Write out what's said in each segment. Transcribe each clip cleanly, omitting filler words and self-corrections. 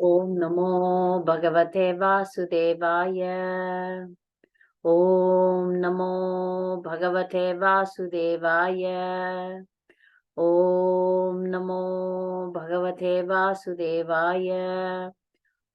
Om Namo Bhagavate Vasudevaya. Om Namo Bhagavate Vasudevaya. Om Namo Bhagavate Vasudevaya.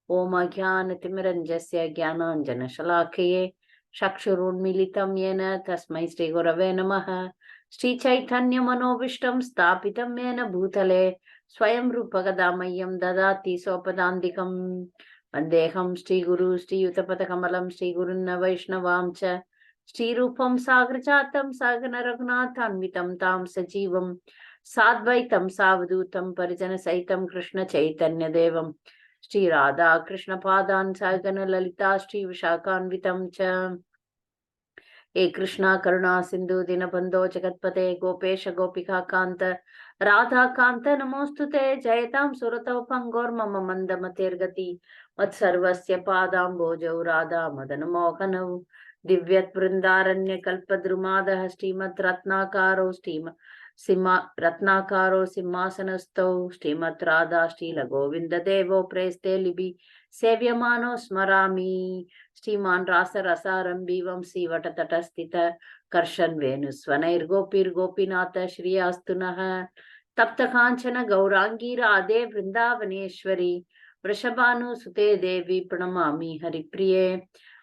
Om Ajnanatimirandasya Jnananjana Shalakye Chakshurunmilitam Yena Tasmai Shri Gurave Namaha. Shri Chaitanya Manobishtam Stapitam Yena Bhutale Swayam Rupagadamayam Dadati Sopadandikam Vandeham Shri Guru Shri Yutapatakamalam Shri Gurunna Vaishnavam Cha Shri Rupam Sagrachatam Sagana Raghunathanvitam Tam Sajivam Sadvaitam Savadutam Parijana Saitam Krishna Chaitanya Devam Shri Radha Krishna Padan Sagana Lalita Shri Vishakhanvitam Cha He Krishna Karuna Sindhu Dinabandho Jagatpate Gopesha Gopika Kanta Radha Kanta Namostute Jayatam Suratav Pangor Mama Mandamatir Gati Vatsarvasya Padam Bojau Radha Madanamokanav Divyat Vrindaranya Kalpadrumada Srimat Ratnakaro Ratnakaro Simhasanastau Srimat Radha Srila Govinda Devo Preste Libi Sevyamano Smarami Shriman Rasa Rasarambi Vamsi Vatatatastita Karshan Venuswanair Gopir Gopinata Shri Astunaha Tapta Kanchana Gaurangi Radhe Vrindavaneshwari Vrishabhanu Sute Devi Pranamami Haripriye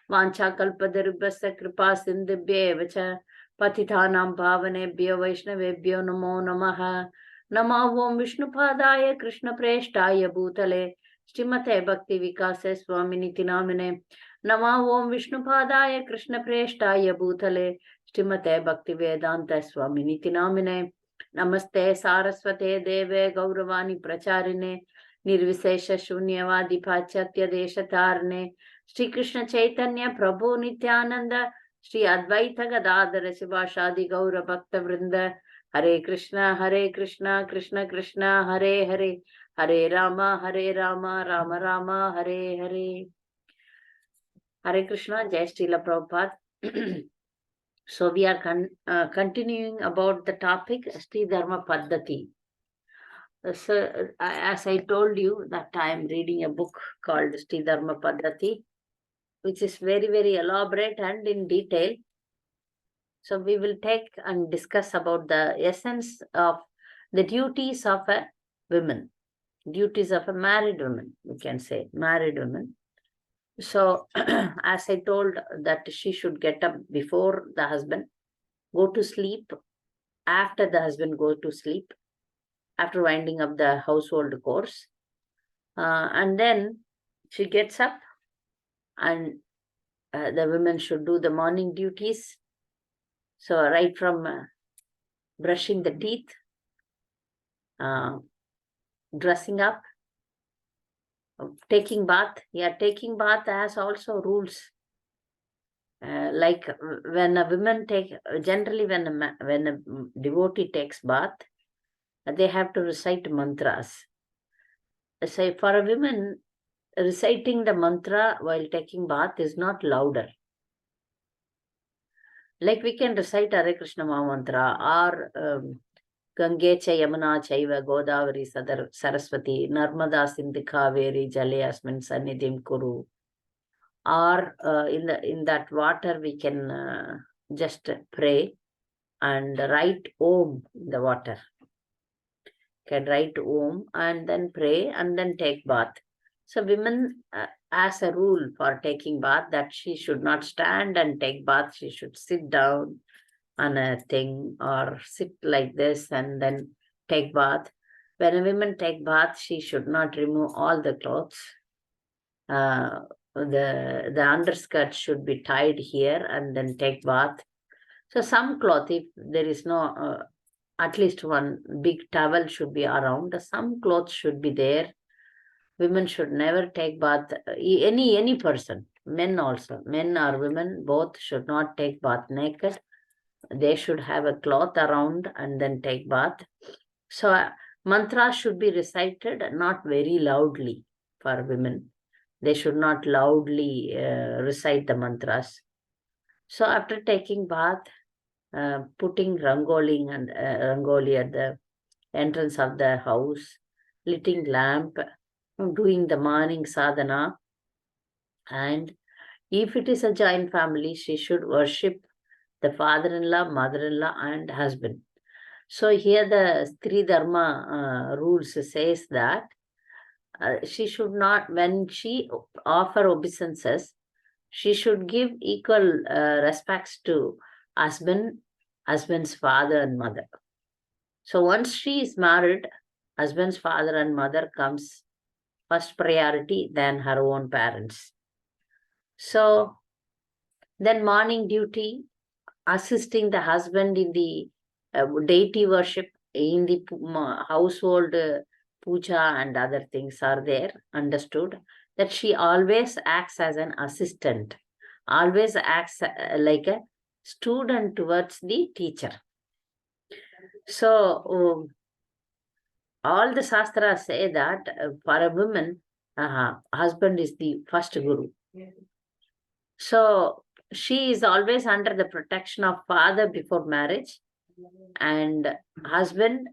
Vancha Kalpadarubhasa Kripa Sindhibhye Vacha Patithanam Bhavanebhyo Vaishnavebhyo Namo Namaha Nama Om Vishnupadaya Krishna Preshtaya Bhutale Srimate Bhakti Vikase Swaminiti Namine Nama Om Vishnupadaya Krishna Preshtaya Bhutale Srimate Bhakti Vedanta Swaminiti Namine Namaste Saraswate Deve Gauravani Pracharine Nirvisesha Shunyavadi Pachatya Deshatarne Shri Krishna Chaitanya Prabhu Nityananda Shri Advaita Gadadhara Shivashadi Gaura Bhakta Vrinda Hare Krishna Krishna Krishna Hare Hare Hare Rama Rama Rama Hare Hare Hare Krishna Jai Srila Prabhupada. So we are continuing about the topic Stri dharma paddahati. So as I told you that I am reading a book called Stri dharma paddahati, which is very, very elaborate and in detail. So we will take and discuss about the essence of the duties of a woman, duties of a married woman, we can say, married woman. So as I told that she should get up before the husband, go to sleep after the husband go to sleep, after winding up the household chores. And then she gets up and the women should do the morning duties. So right from brushing the teeth, dressing up, taking bath. Yeah, taking bath has also rules. Like when a woman generally when a devotee takes bath, they have to recite mantras. So for a woman, reciting the mantra while taking bath is not louder. Like we can recite Hare Krishna Mahamantra or Gange cha Yamuna chaiva Godavari Saraswati Narmada Sindhu Kaveri Jale Asmin Sannidhim Kuru. Or in that water we can just pray and write Om in the water. Can write Om and then pray and then take bath. So women as a rule for taking bath that she should not stand and take bath. She should sit down on a thing or sit like this and then take bath. When a woman take bath, she should not remove all the clothes. The underskirt should be tied here and then take bath. So some cloth, if there is no, at least one big towel should be around. Some clothes should be there. Women should never take bath. Any person, men also, men or women, both should not take bath naked. They should have a cloth around and then take bath. So mantra should be recited not very loudly for women. They should not loudly recite the mantras. So after taking bath, putting rangoli at the entrance of the house, lighting lamp, doing the morning sadhana. And if it is a joint family, she should worship the father-in-law, mother-in-law, and husband. So here the Stri dharma rules says that she should not, when she offer obeisances, she should give equal respects to husband's father and mother. So once she is married, husband's father and mother comes first priority than her own parents. So then morning duty, assisting the husband in the deity worship, in the household puja and other things are there, understood, that she always acts as an assistant, always acts like a student towards the teacher. So all the shastras say that for a woman, husband is the first guru. So she is always under the protection of father before marriage and husband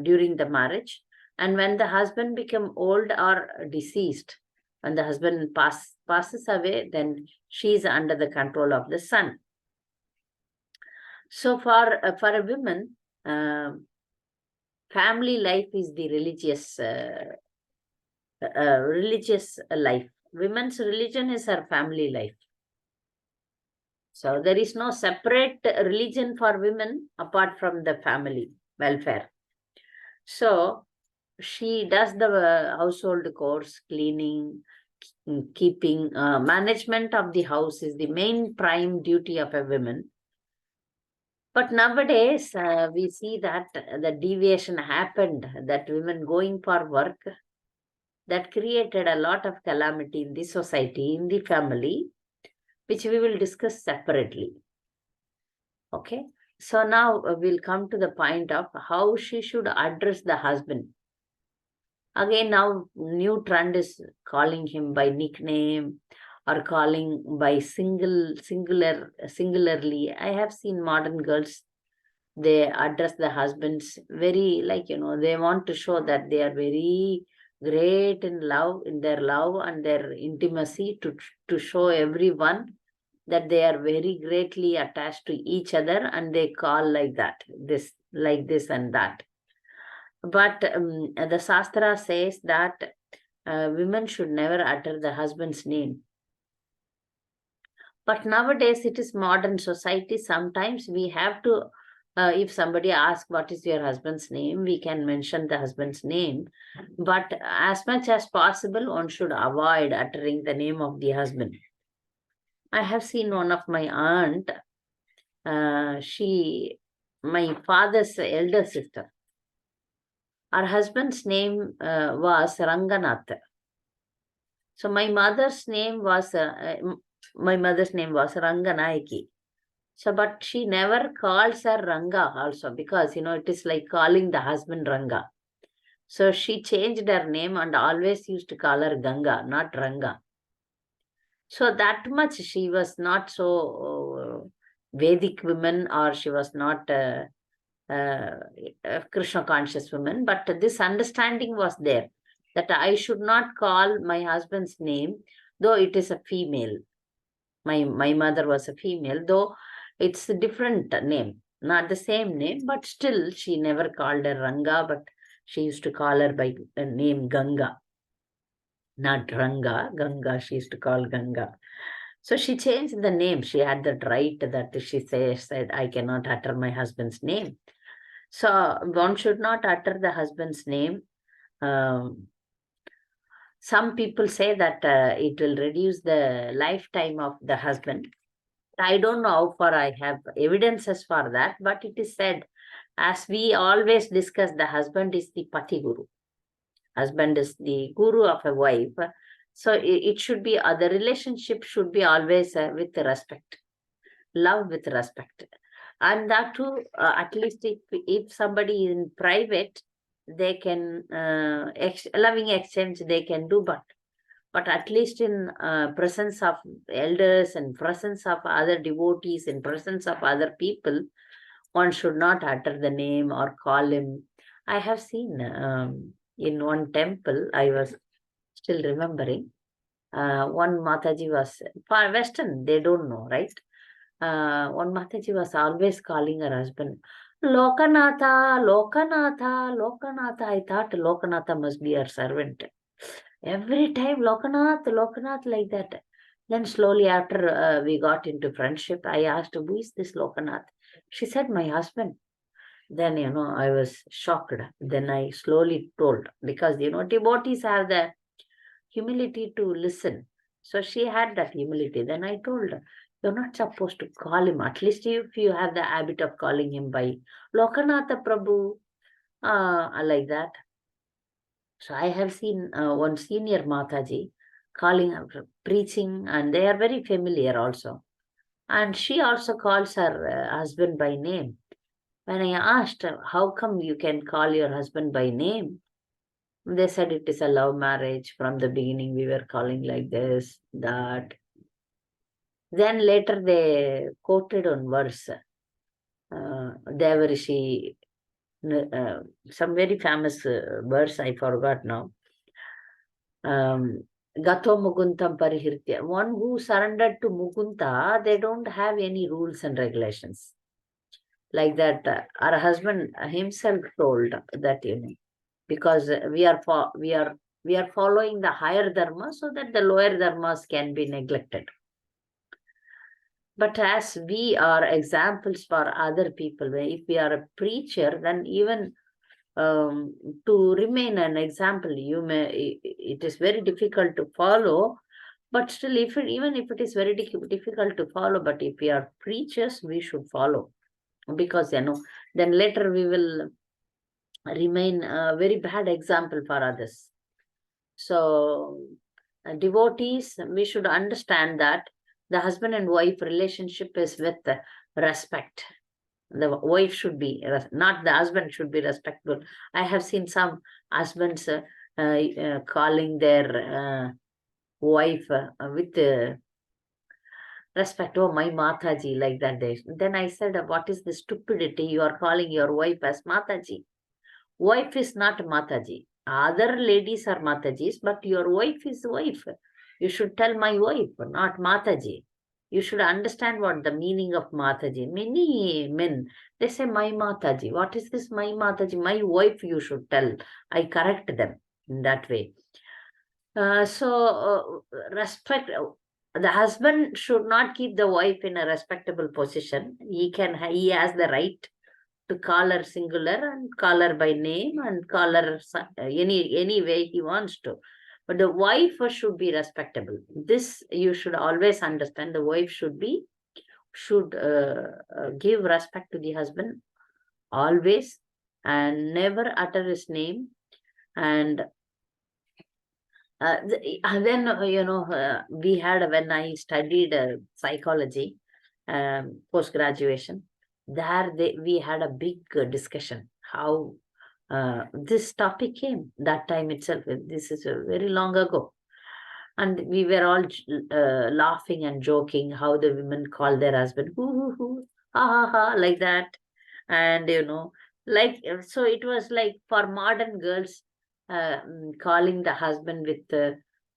during the marriage. And when the husband become old or deceased, when the husband passes away, then she is under the control of the son. So for a woman, family life is the religious life. Women's religion is her family life. So there is no separate religion for women apart from the family welfare. So she does the household chores, cleaning, keeping, management of the house is the main prime duty of a woman. But nowadays, we see that the deviation happened, that women going for work, that created a lot of calamity in the society, in the family, which we will discuss separately. Okay. So now we'll come to the point of how she should address the husband. Again, now new trend is calling him by nickname or calling by singularly. I have seen modern girls, they address the husbands very, like, they want to show that they are very great in their love and their intimacy, to show everyone that they are very greatly attached to each other, and they call like that, like this and that. But the Shastra says that women should never utter the husband's name. But nowadays, it is modern society. Sometimes we have to, if somebody asks, what is your husband's name? We can mention the husband's name. But as much as possible, one should avoid uttering the name of the husband. I have seen one of my aunt, my father's elder sister. Her husband's name was Ranganath. So my mother's name was Ranganayaki. So, but she never calls her Ranga also, because, it is like calling the husband Ranga. So she changed her name and always used to call her Ganga, not Ranga. So that much she was not so Vedic woman, or she was not Krishna conscious woman, but this understanding was there, that I should not call my husband's name, though it is a female. My mother was a female, though it's a different name, not the same name, but still she never called her Ranga, but she used to call her by the name Ganga. Not Ranga, Ganga, she used to call Ganga. So she changed the name. She had that right, that she said, I cannot utter my husband's name. So one should not utter the husband's name. Some people say that it will reduce the lifetime of the husband. I don't know how far I have evidences for that, but it is said, as we always discuss, the husband is the Pati Guru. Husband is the guru of a wife. So it should be, the relationship should be always with respect, love with respect. And that too, at least if somebody is in private, they can, loving exchange they can do, but at least in presence of elders and presence of other devotees, in presence of other people, one should not utter the name or call him. I have seen in one temple, I was still remembering. One Mataji was, for Western, they don't know, right? One Mataji was always calling her husband, Lokanatha, Lokanatha, Lokanatha. I thought Lokanatha must be her servant. Every time Lokanath, Lokanath, like that. Then slowly after we got into friendship, I asked, who is this Lokanath? She said, my husband. Then, I was shocked. Then I slowly told, because, devotees have the humility to listen. So she had that humility. Then I told her, you're not supposed to call him, at least if you have the habit of calling him by Lokanatha Prabhu, like that. So I have seen one senior Mataji calling her, preaching, and they are very familiar also. And she also calls her husband by name. When I asked her, how come you can call your husband by name? They said it is a love marriage. From the beginning, we were calling like this, that. Then later they quoted on verse, Devarishi, some very famous verse, I forgot now. Gato Muguntam Parihirtya. One who surrendered to Mugunta, they don't have any rules and regulations. Like that, our husband himself told that, because we are following the higher dharma so that the lower dharmas can be neglected. But as we are examples for other people, if we are a preacher, then even to remain an example, it is very difficult to follow. But still, even if it is very difficult to follow, but if we are preachers, we should follow, because then later we will remain a very bad example for others. So, devotees, we should understand that the husband and wife relationship is with respect. The wife should be, not the husband should be respectful. I have seen some husbands calling their wife with respect, oh, my Mataji, like that. Then I said, what is the stupidity? You are calling your wife as Mataji. Wife is not Mataji. Other ladies are Matajis, but your wife is wife. You should tell my wife, not Mataji. You should understand what the meaning of Mataji. Many men, they say, my Mataji. What is this, my Mataji? My wife, you should tell. I correct them in that way. Respect. The husband should not keep the wife in a respectable position. He has the right to call her singular and call her by name and call her any way he wants to. But the wife should be respectable. This you should always understand. The wife should give respect to the husband always, and never utter his name. And then, we had, when I studied psychology, post-graduation, there we had a big discussion how this topic came that time itself. This is very long ago. And we were all laughing and joking how the women call their husband, hoo, ha, ha, ha, like that. And, so it was like for modern girls, calling the husband with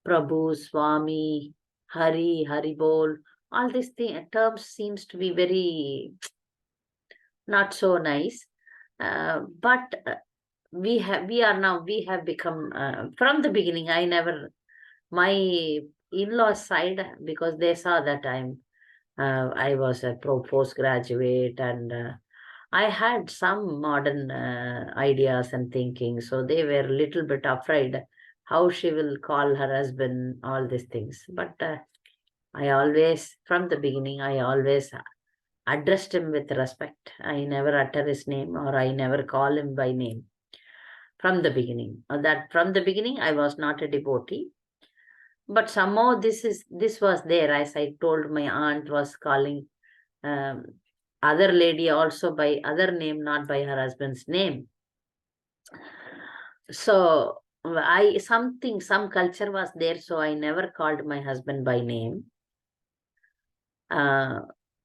Prabhu, Swami, Hari, Haribol, all these terms seems to be very not so nice. But we have become, from the beginning, my in-laws side, because they saw that I was a postgraduate, and I had some modern ideas and thinking, so they were a little bit afraid how she will call her husband, all these things. But from the beginning, I always addressed him with respect. I never utter his name, or I never call him by name. From the beginning, from the beginning, I was not a devotee. But somehow this was there. As I told, my aunt was calling other lady also by other name, not by her husband's name. So some culture was there, so I never called my husband by name.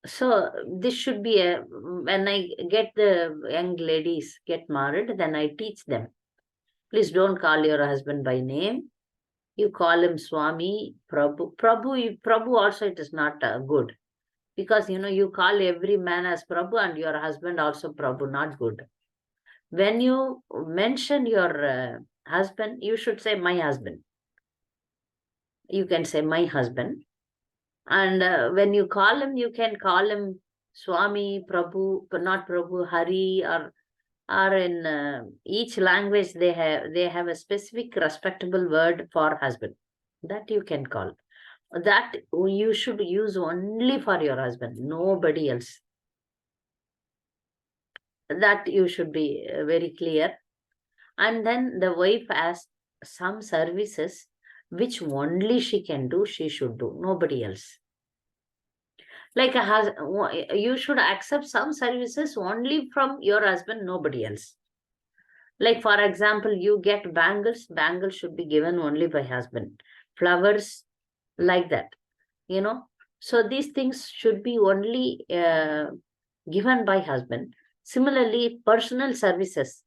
So this should be when I get the young ladies get married, then I teach them. Please don't call your husband by name. You call him Swami, Prabhu. Prabhu also it is not good. Because, you call every man as Prabhu and your husband also Prabhu, not good. When you mention your husband, you should say my husband. You can say my husband. And when you call him, you can call him Swami, Prabhu, but not Prabhu, Hari, or in each language they have a specific respectable word for husband. That you can call. That you should use only for your husband, nobody else. That you should be very clear. And then the wife has some services which only she can do, she should do, nobody else. Like you should accept some services only from your husband, nobody else. Like, for example, you get bangles should be given only by husband. Flowers, like that, So these things should be only given by husband. Similarly, personal services,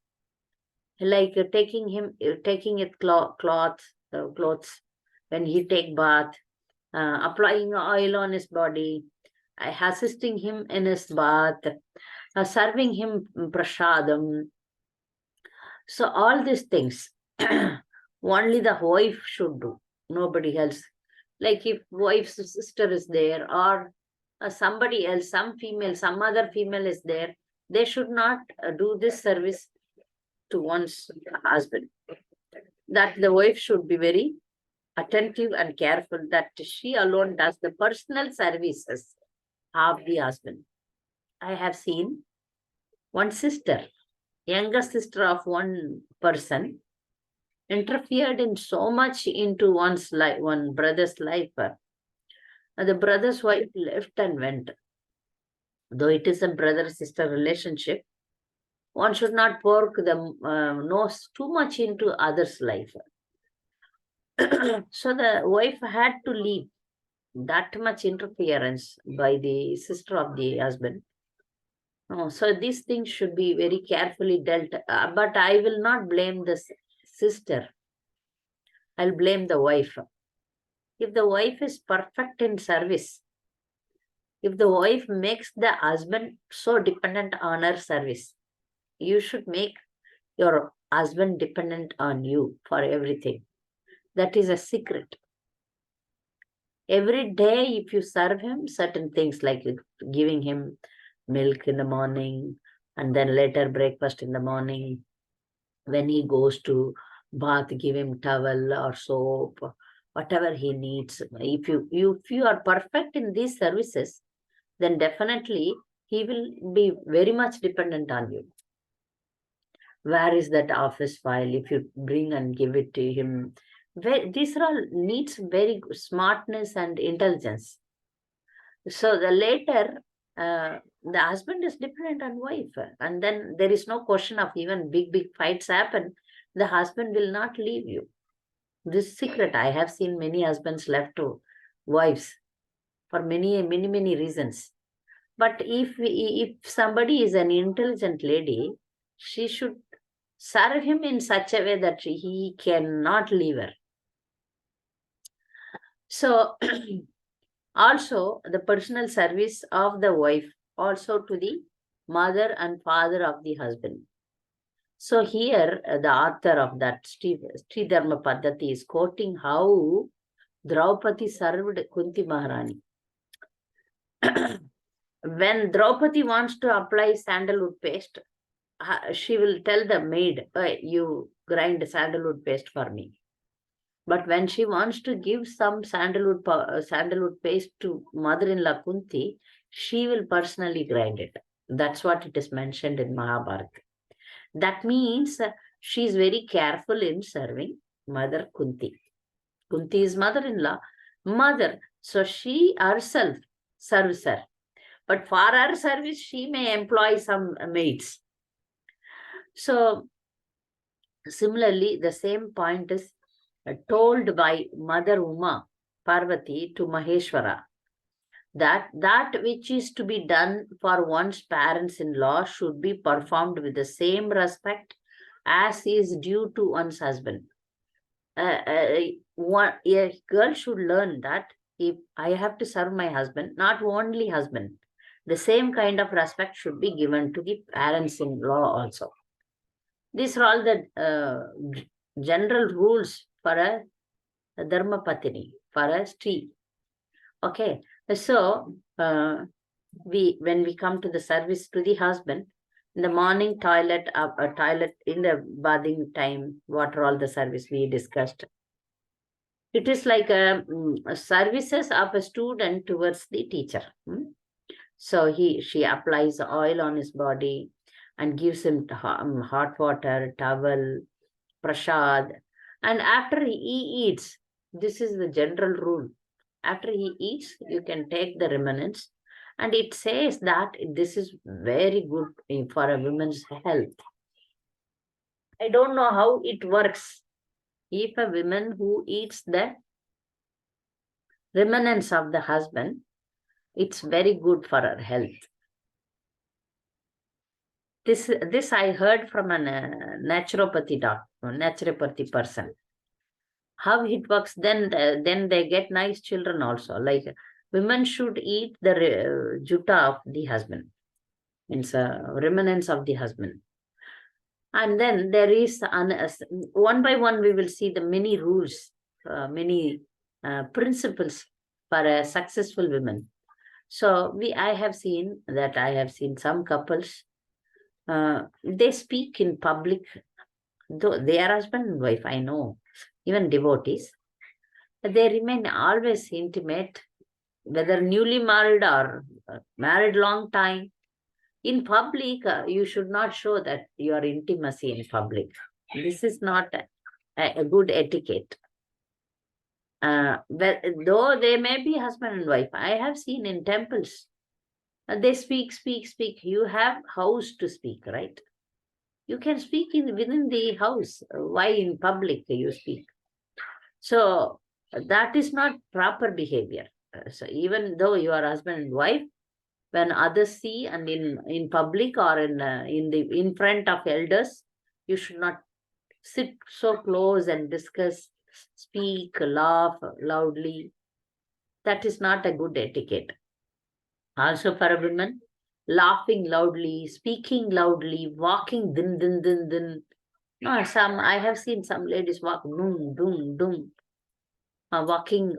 like taking it clothes when he take bath, applying oil on his body, assisting him in his bath, serving him prasadam. So all these things, only the wife should do, nobody else. Like if wife's sister is there, or somebody else, some other female is there, they should not do this service to one's husband. That the wife should be very attentive and careful that she alone does the personal services of the husband. I have seen one sister, younger sister of one person, interfered in so much into one's life, one brother's life. The brother's wife left and went. Though it is a brother-sister relationship, one should not poke the nose too much into others' life. So the wife had to leave. That much interference by the sister of the husband. So these things should be very carefully dealt. But I will not blame the sister. I'll blame the wife. If the wife is perfect in service, if the wife makes the husband so dependent on her service, you should make your husband dependent on you for everything. That is a secret. Every day, if you serve him certain things, like giving him milk in the morning, and then later breakfast in the morning, when he goes to bath, give him towel or soap, whatever he needs. If you are perfect in these services, then definitely he will be very much dependent on you. Where is that office file? If you bring and give it to him, these are all needs very smartness and intelligence. So the later, the husband is dependent on wife, and then there is no question of even big fights happen. The husband will not leave you. This secret, I have seen many husbands left to wives for many reasons. But if somebody is an intelligent lady, she should serve him in such a way that he cannot leave her. So also the personal service of the wife also to the mother and father of the husband. So here the author of that Stri dharma paddahati is quoting how Draupadi served Kunti Maharani. When Draupadi wants to apply sandalwood paste, she will tell the maid, you grind sandalwood paste for me. But when she wants to give some sandalwood paste to mother-in-law Kunti, she will personally grind it. That's what it is mentioned in Mahabharata. That means she is very careful in serving Mother Kunti. Kunti is mother-in-law, mother. So she herself serves her. But for her service, she may employ some maids. So similarly, the same point is told by Mother Uma Parvati to Maheshwara, that which is to be done for one's parents-in-law should be performed with the same respect as is due to one's husband. A girl should learn that if I have to serve my husband, not only husband, the same kind of respect should be given to the parents-in-law also. These are all the general rules for a dharma patini, for a Stri. Okay, so when we come to the service to the husband, in the morning toilet, toilet in the bathing time, what are all the service we discussed. It is like a services of a student towards the teacher. So she applies oil on his body and gives him hot water, towel, prasad. And after he eats, this is the general rule. After he eats, you can take the remnants. And it says that this is very good for a woman's health. I don't know how it works. If a woman who eats the remnants of the husband, it's very good for her health. This I heard from a naturopathy person. How it works, then they get nice children also. Like women should eat the jutta of the husband, means remnants of the husband. And then there is one by one we will see the many rules, many principles for a successful woman. So I have seen some couples, they speak in public, though they are husband and wife, I know, even devotees, they remain always intimate, whether newly married or married long time. In public, you should not show that your intimacy in public. This is not a good etiquette. Though they may be husband and wife, I have seen in temples, they speak. You have house to speak, right? You can speak within the house. Why in public you speak? So that is not proper behavior. So even though you are husband and wife, when others see and in public or in front of elders, you should not sit so close and discuss, speak, laugh loudly. That is not a good etiquette. Also for a woman, laughing loudly, speaking loudly, walking din din din din. No, I have seen some ladies walk doom doom doom, walking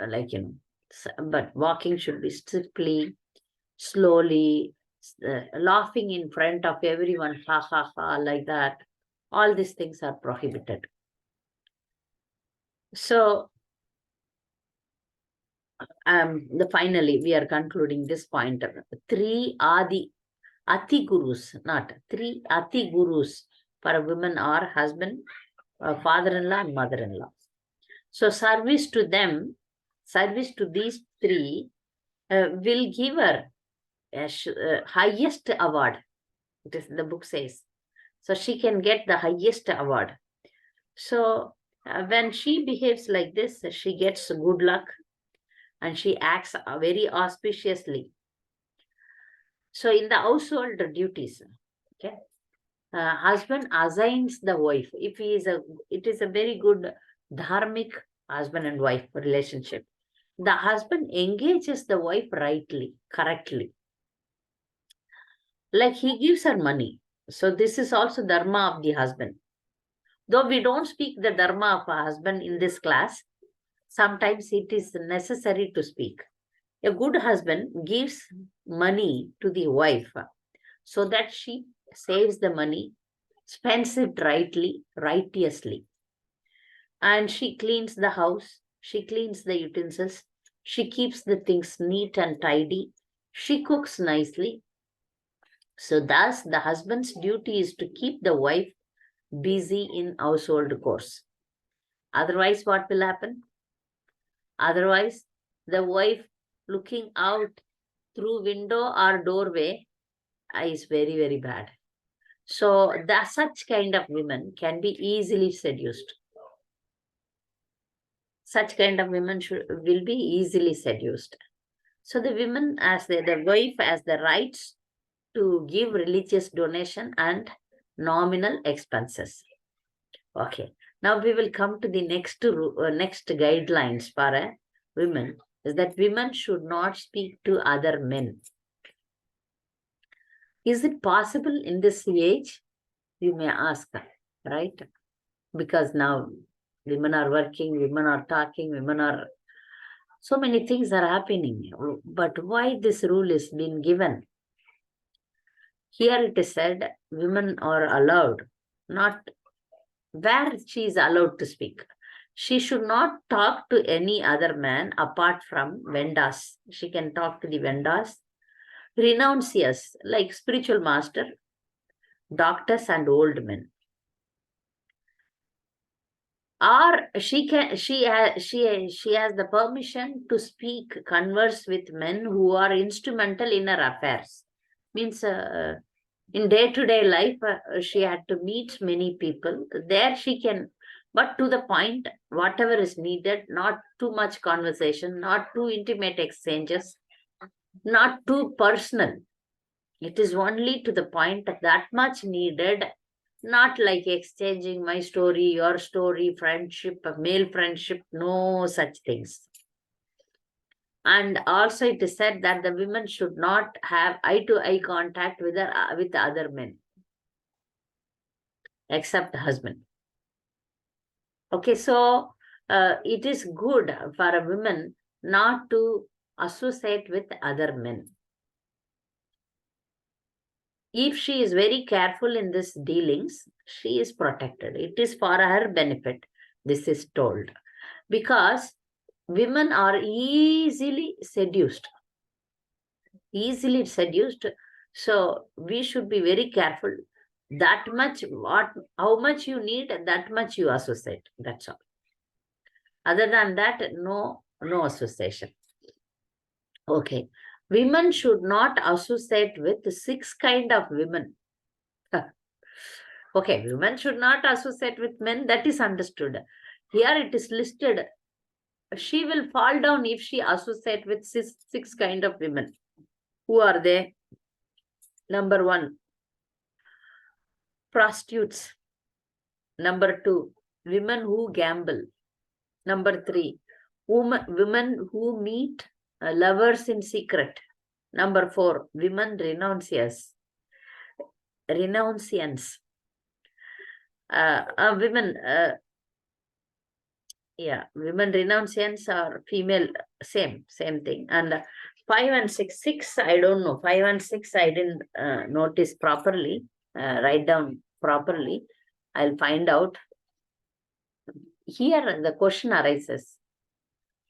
like but walking should be stiffly, slowly, laughing in front of everyone, ha ha ha, like that. All these things are prohibited. So, finally, we are concluding this point. Three ati gurus, not three ati gurus for a woman or husband, father-in-law and mother-in-law. So, service to these three will give her highest award. It is the book says. So she can get the highest award. So when she behaves like this, she gets good luck and she acts very auspiciously. So in the household duties, okay, husband assigns the wife. If it is a very good dharmic husband and wife relationship. The husband engages the wife rightly, correctly. Like he gives her money. So this is also dharma of the husband. Though we don't speak the dharma of a husband in this class, sometimes it is necessary to speak. A good husband gives money to the wife so that she saves the money, spends it righteously. And she cleans the house, she cleans the utensils, she keeps the things neat and tidy, she cooks nicely. So thus the husband's duty is to keep the wife busy in household chores. Otherwise, what will happen? Otherwise, the wife looking out through window or doorway is very, very bad. So such kind of women can be easily seduced. Such kind of women will be easily seduced. So the women, the wife has the rights to give religious donation and nominal expenses. Okay. Now we will come to the next guidelines for women, is that women should not speak to other men. Is it possible in this age? You may ask, right? Because now women are working, women are talking, so many things are happening. But why this rule is being given? Here it is said women are allowed, not where she is allowed to speak. She should not talk to any other man apart from Vendas. She can talk to the Vendas, renunciers like spiritual master, doctors and old men. Or she has the permission to speak, converse with men who are instrumental in her affairs. Means in day-to-day life, she had to meet many people. There she can, but to the point, whatever is needed, not too much conversation, not too intimate exchanges, not too personal. It is only to the point that much needed, not like exchanging my story, your story, friendship, male friendship, no such things. And also it is said that the women should not have eye-to-eye contact with other men, except husband. Okay, so it is good for a woman not to associate with other men. If she is very careful in this dealings, she is protected. It is for her benefit, this is told. Because women are easily seduced. So we should be very careful. That much, how much you need, that much you associate. That's all. Other than that, no association. Okay. Women should not associate with 6 kind of women. Okay, women should not associate with men, that is understood. Here it is listed, she will fall down if she associate with 6 kind of women. Who are they? Number 1, prostitutes. Number 2, women who gamble. Number 3, women who meet lovers in secret. Number 4, women renunciants. Women renunciants are female, same thing. And 5 and 6, I don't know. 5 and 6, I didn't notice properly, write down properly. I'll find out. Here the question arises.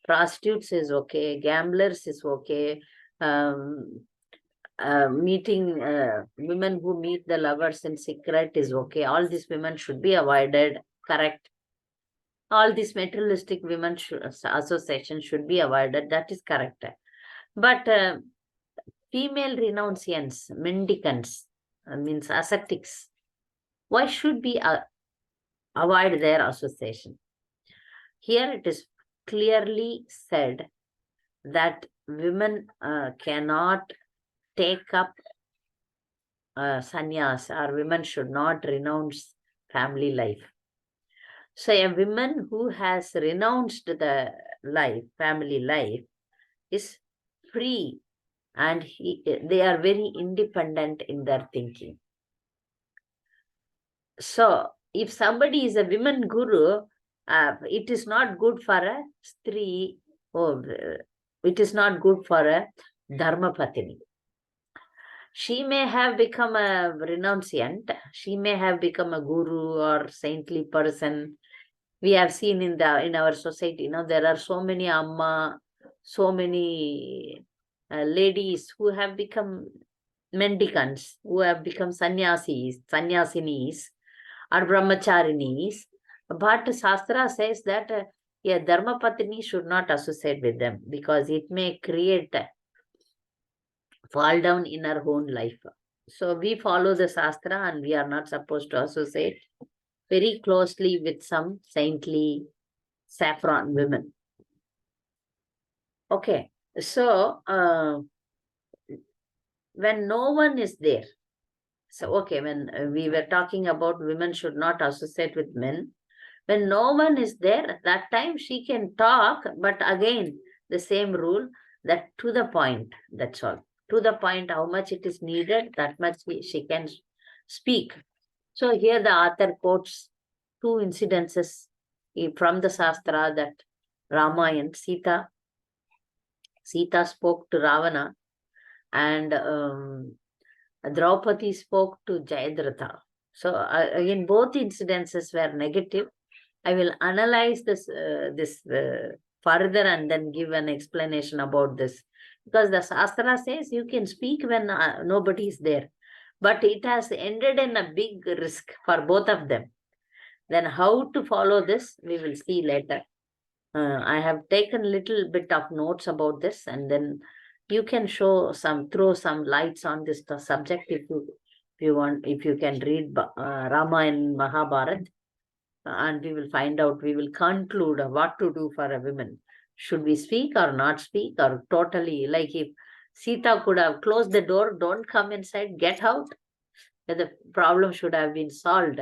Prostitutes is okay, gamblers is okay, meeting women who meet the lovers in secret is okay. All these women should be avoided, correct? All these materialistic women association should be avoided, that is correct. But female renunciants, mendicants, means ascetics, why should we avoid their association? Here it is clearly said that women cannot take up sannyas, or women should not renounce family life. So a woman who has renounced the family life, is free, and they are very independent in their thinking. So if somebody is a women guru, it is not good for a Stri, it is not good for a dharma patini. She may have become a renunciant, she may have become a guru or saintly person. We have seen in our society, there are so many amma, so many ladies who have become mendicants, who have become sannyasinis, or brahmacharinis. But Shastra says that a dharma patini should not associate with them, because it may create fall down in our own life. So we follow the Shastra, and we are not supposed to associate very closely with some saintly saffron women. Okay, so when no one is there, So, okay, when we were talking about women should not associate with men, when no one is there, at that time she can talk, but again, the same rule, that to the point, that's all. To the point, how much it is needed, that much she can speak. So here the author quotes two incidences from the Shastra, that Rama and Sita spoke to Ravana, and Draupadi spoke to Jayadratha. So again, both incidences were negative. I will analyze this further and then give an explanation about this, because the Shastra says you can speak when nobody is there, but it has ended in a big risk for both of them. Then how to follow this, we will see later. I have taken little bit of notes about this, and then you can throw some lights on this subject if you want, if you can read Rama and Mahabharata, and we will find out, we will conclude what to do for a woman. Should we speak or not speak, or totally, like if Sita could have closed the door, don't come inside, get out, the problem should have been solved.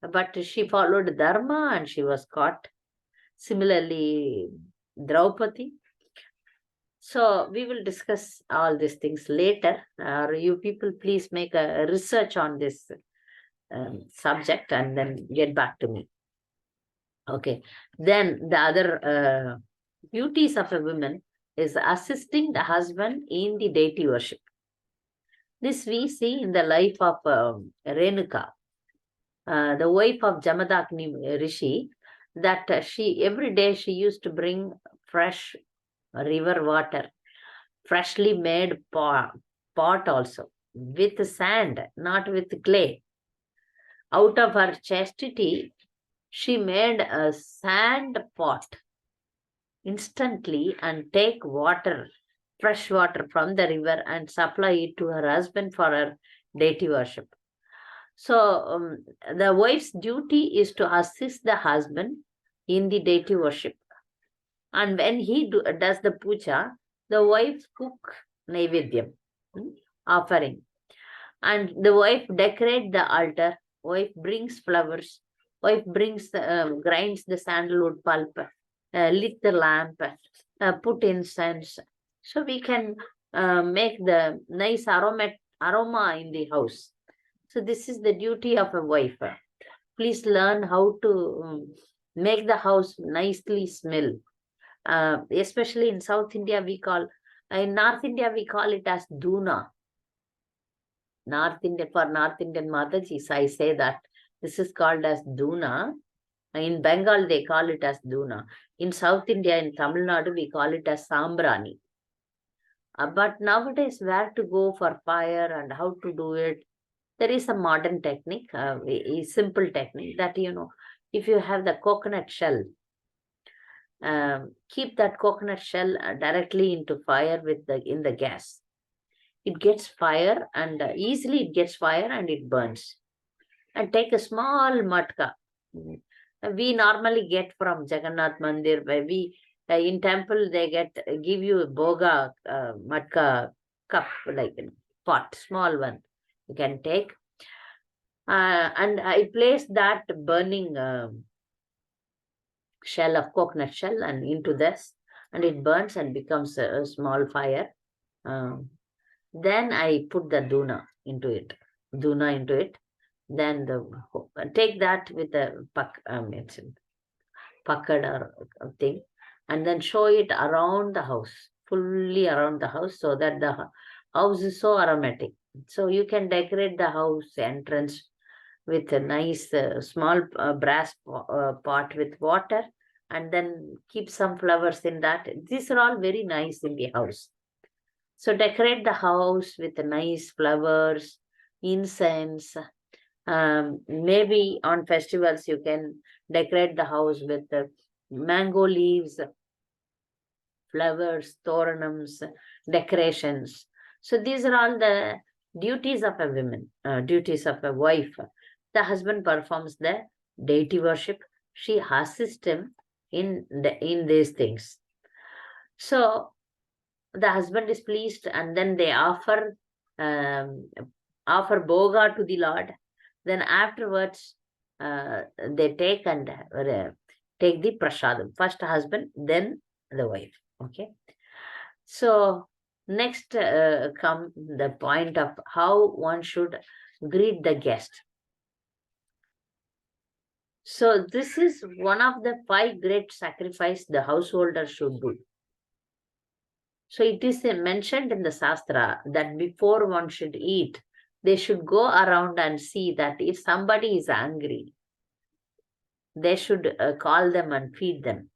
But she followed dharma and she was caught. Similarly, Draupadi. So we will discuss all these things later. You people please make a research on this subject and then get back to me. Okay. Then the other beauties of a woman is assisting the husband in the deity worship. This we see in the life of Renuka, the wife of Jamadagni Rishi, that she every day she used to bring fresh river water, freshly made pot also, with sand, not with clay. Out of her chastity, she made a sand pot instantly and take water, fresh water from the river, and supply it to her husband for her deity worship. So the wife's duty is to assist the husband in the deity worship. And when he does the puja, the wife cook naivedyam, offering. And the wife decorate the altar, wife brings flowers, wife brings, grinds the sandalwood pulp, lit the lamp, put incense. So we can make the nice aroma in the house. So this is the duty of a wife. Please learn how to make the house nicely smell. Especially in South India, in North India, we call it as Duna. For North Indian Matajis, I say that this is called as Duna. In Bengal, they call it as Duna. In South India, in Tamil Nadu, we call it as Sambrani. But nowadays, where to go for fire and how to do it? There is a modern technique, a simple technique that, if you have the coconut shell, keep that coconut shell directly into fire in the gas. It gets fire, and easily it gets fire and it burns. And take a small matka. We normally get from Jagannath Mandir, where in temple they give you a boga matka cup, like a pot, small one. You can take. And I place that burning shell of coconut shell and into this, and it burns and becomes a small fire. Then I put the duna into it. Then take that with a puckad or thing, and then show it around the house, fully around the house, so that the house is so aromatic. So you can decorate the house entrance with a nice small brass pot with water, and then keep some flowers in that. These are all very nice in the house. So decorate the house with nice flowers, incense. Maybe on festivals you can decorate the house with mango leaves, flowers, toranams, decorations. So these are all the duties of a woman, duties of a wife. The husband performs the deity worship. She assists him in these things. So the husband is pleased, and then they offer offer bhoga to the Lord. Then afterwards, they take take the prasadam. First husband, then the wife. Okay. So next come the point of how one should greet the guest. So this is one of the 5 great sacrifice the householder should do. So it is mentioned in the Shastra that before one should eat, they should go around and see that if somebody is angry, they should call them and feed them.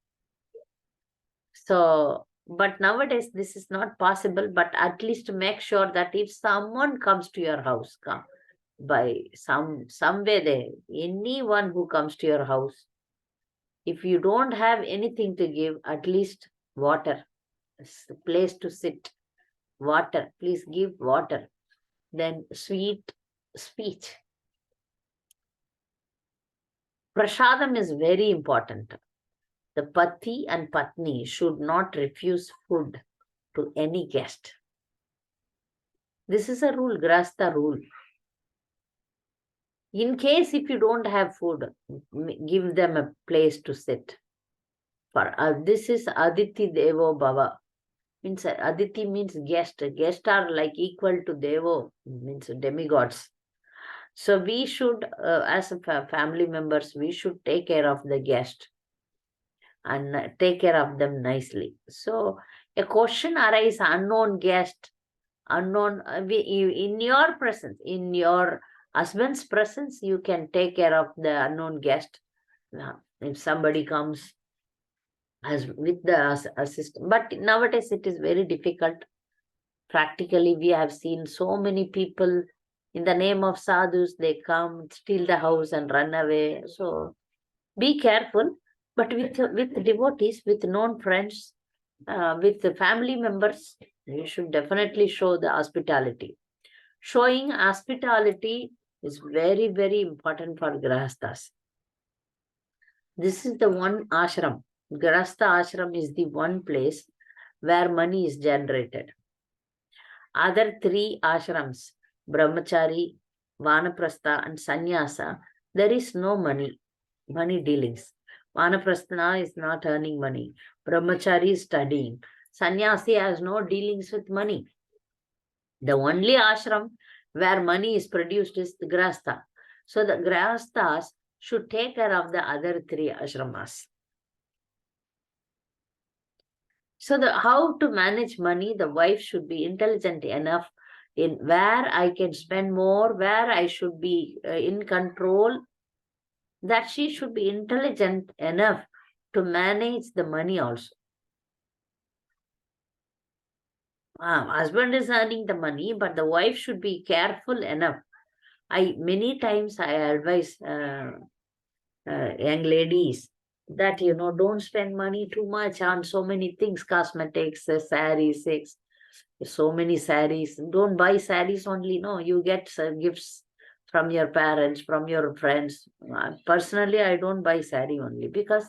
So, but nowadays this is not possible, but at least make sure that if someone comes to your house, come by some way, anyone who comes to your house, if you don't have anything to give, at least water, place to sit, water, please give water. Then sweet speech. Prasadam is very important. The pati and patni should not refuse food to any guest. This is a rule, grasta rule. In case if you don't have food, give them a place to sit. For this is Aditi Devo Bhava. Means Aditi means guest. Guests are like equal to Devo, means demigods. So we should, as family members, we should take care of the guest and take care of them nicely. So a question arises, unknown guest, unknown, in your presence, in your husband's presence, you can take care of the unknown guest. If somebody comes as with the assistant, but nowadays it is very difficult. Practically, we have seen so many people in the name of sadhus, they come, steal the house and run away. So be careful. But with devotees, with known friends, with the family members, you should definitely show the hospitality. Showing hospitality is very, very important for grahasthas. This is the one ashram. Grahastha ashram is the one place where money is generated. Other 3 ashrams, brahmachari, vanaprastha and sannyasa, there is no money dealings. Vanaprasthana is not earning money. Brahmachari is studying. Sannyasi has no dealings with money. The only ashram where money is produced is the grahastha. So the grahasthas should take care of the other 3 ashramas. So how to manage money, the wife should be intelligent enough in where I can spend more, where I should be in control, that she should be intelligent enough to manage the money also. Husband is earning the money, but the wife should be careful enough. Many times I advise young ladies that, don't spend money too much on so many things, cosmetics, saris, so many saris. Don't buy saris only, no, you get gifts from your parents, from your friends. Personally, I don't buy sari only because,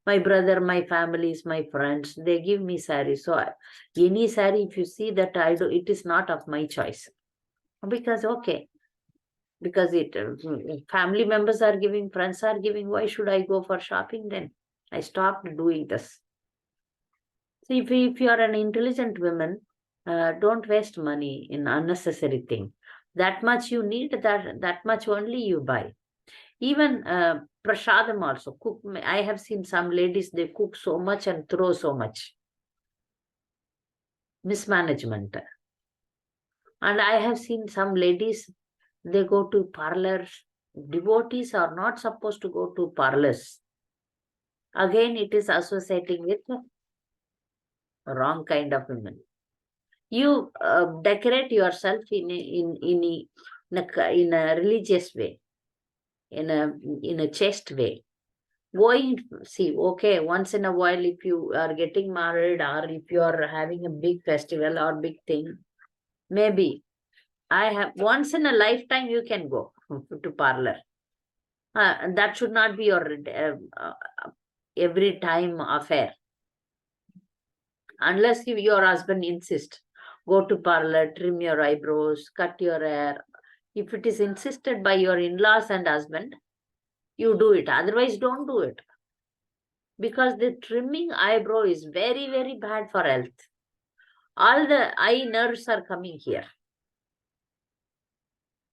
my brother, my families, my friends, they give me sari. So any sari, if you see that it is not of my choice. Because, okay, because family members are giving, friends are giving, why should I go for shopping then? I stopped doing this. So if you are an intelligent woman, don't waste money in unnecessary thing. That much you need, that much only you buy. Even prasadam also, cook. I have seen some ladies, they cook so much and throw so much. Mismanagement. And I have seen some ladies, they go to parlors. Devotees are not supposed to go to parlors. Again, it is associating with wrong kind of women. You decorate yourself in a religious way, in a chaste way. See, okay, once in a while, if you are getting married or if you are having a big festival or big thing, maybe once in a lifetime you can go to parlor. That should not be your every time affair. Unless your husband insists, go to parlor, trim your eyebrows, cut your hair, If it is insisted by your in-laws and husband, you do it. Otherwise, don't do it. Because the trimming eyebrow is very, very bad for health. All the eye nerves are coming here.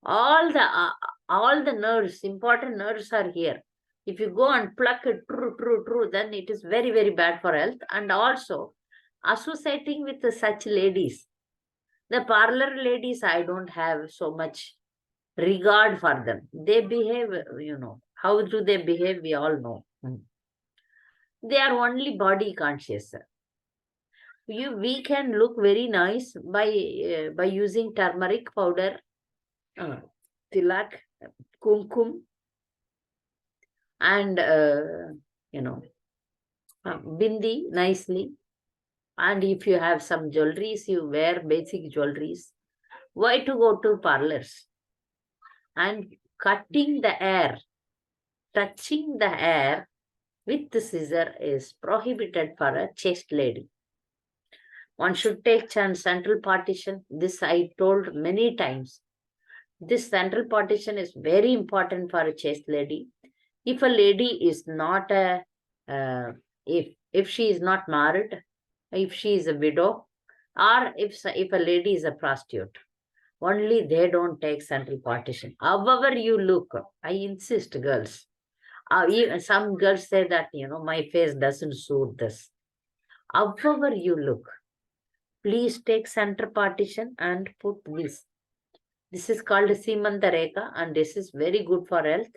All the nerves, important nerves are here. If you go and pluck it, true, then it is very, very bad for health. And also, associating with such ladies, the parlor ladies, I don't have so much regard for them. They behave, how do they behave? We all know. They are only body conscious. We can look very nice by using turmeric powder, tilak, kumkum, and bindi nicely. And if you have some jewelries, you wear basic jewelries. Why to go to parlors? And cutting the hair, touching the hair with the scissor is prohibited for a chaste lady. One should take central partition. This I told many times. This central partition is very important for a chaste lady. If a lady is not if she is not married, if she is a widow, or if a lady is a prostitute, only they don't take central partition. However you look, I insist, girls. Even some girls say that, my face doesn't suit this. However you look, please take center partition and put this. This is called Simantareka, and this is very good for health.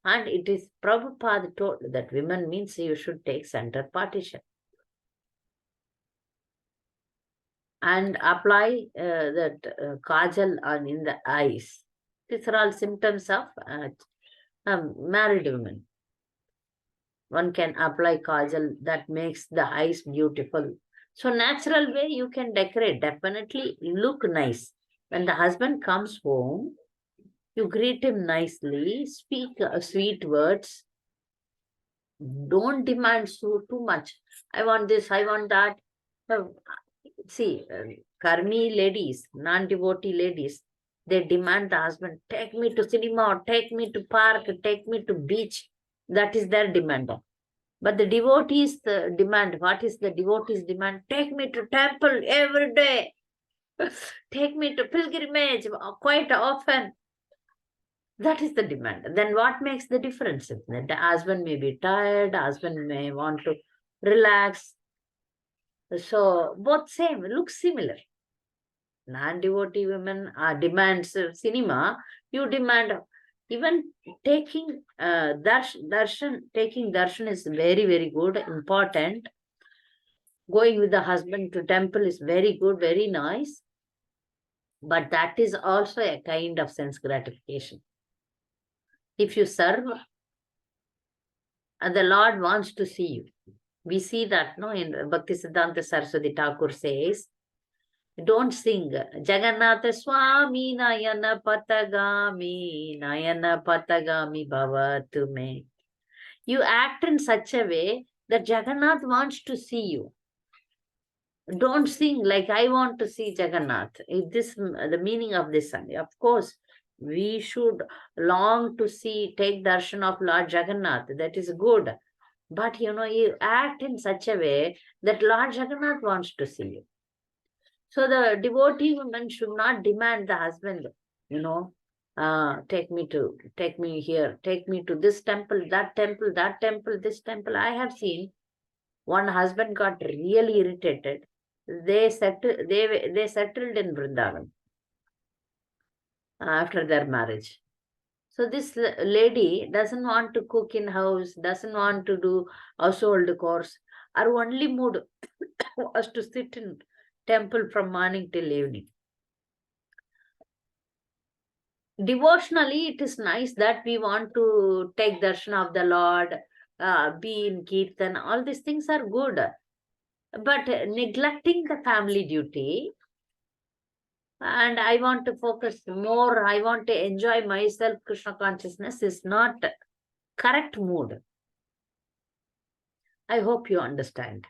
And it is Prabhupada told that women means you should take center partition. And apply that kajal in the eyes. These are all symptoms of married women. One can apply kajal that makes the eyes beautiful. So natural way you can decorate, definitely look nice. When the husband comes home, you greet him nicely, speak sweet words. Don't demand too much. I want this, I want that. See, karmi ladies, non-devotee ladies, they demand the husband, take me to cinema, take me to park, take me to beach. That is their demand. But the devotees demand, what is the devotees demand? Take me to temple every day. Take me to pilgrimage quite often. That is the demand. Then what makes the difference? The husband may be tired, husband may want to relax. So both same, look similar. Non-devotee women demands cinema. You demand even taking darshan. Taking darshan is very, very good, important. Going with the husband to temple is very good, very nice. But that is also a kind of sense gratification. If you serve, the Lord wants to see you. We see that, no, in Bhaktisiddhanta Saraswati Thakur says, don't sing Jagannatha Swami Nayana Patagami Bhavatu Me. You act in such a way that Jagannath wants to see you. Don't sing like I want to see Jagannath. Is this the meaning of this song? Of course, we should long to take darshan of Lord Jagannath. That is good. But you act in such a way that Lord Jagannath wants to see you. So the devotee woman should not demand the husband, take me here, take me to this temple, that temple, this temple. I have seen one husband got really irritated. They settled in Vrindavan after their marriage. So this lady doesn't want to cook in house, doesn't want to do household chores. Her only mood was to sit in temple from morning till evening. Devotionally, it is nice that we want to take darshan of the Lord, be in kirtan. All these things are good. But neglecting the family duty, and I want to focus more, I want to enjoy myself, Krishna consciousness, is not correct mood. I hope you understand.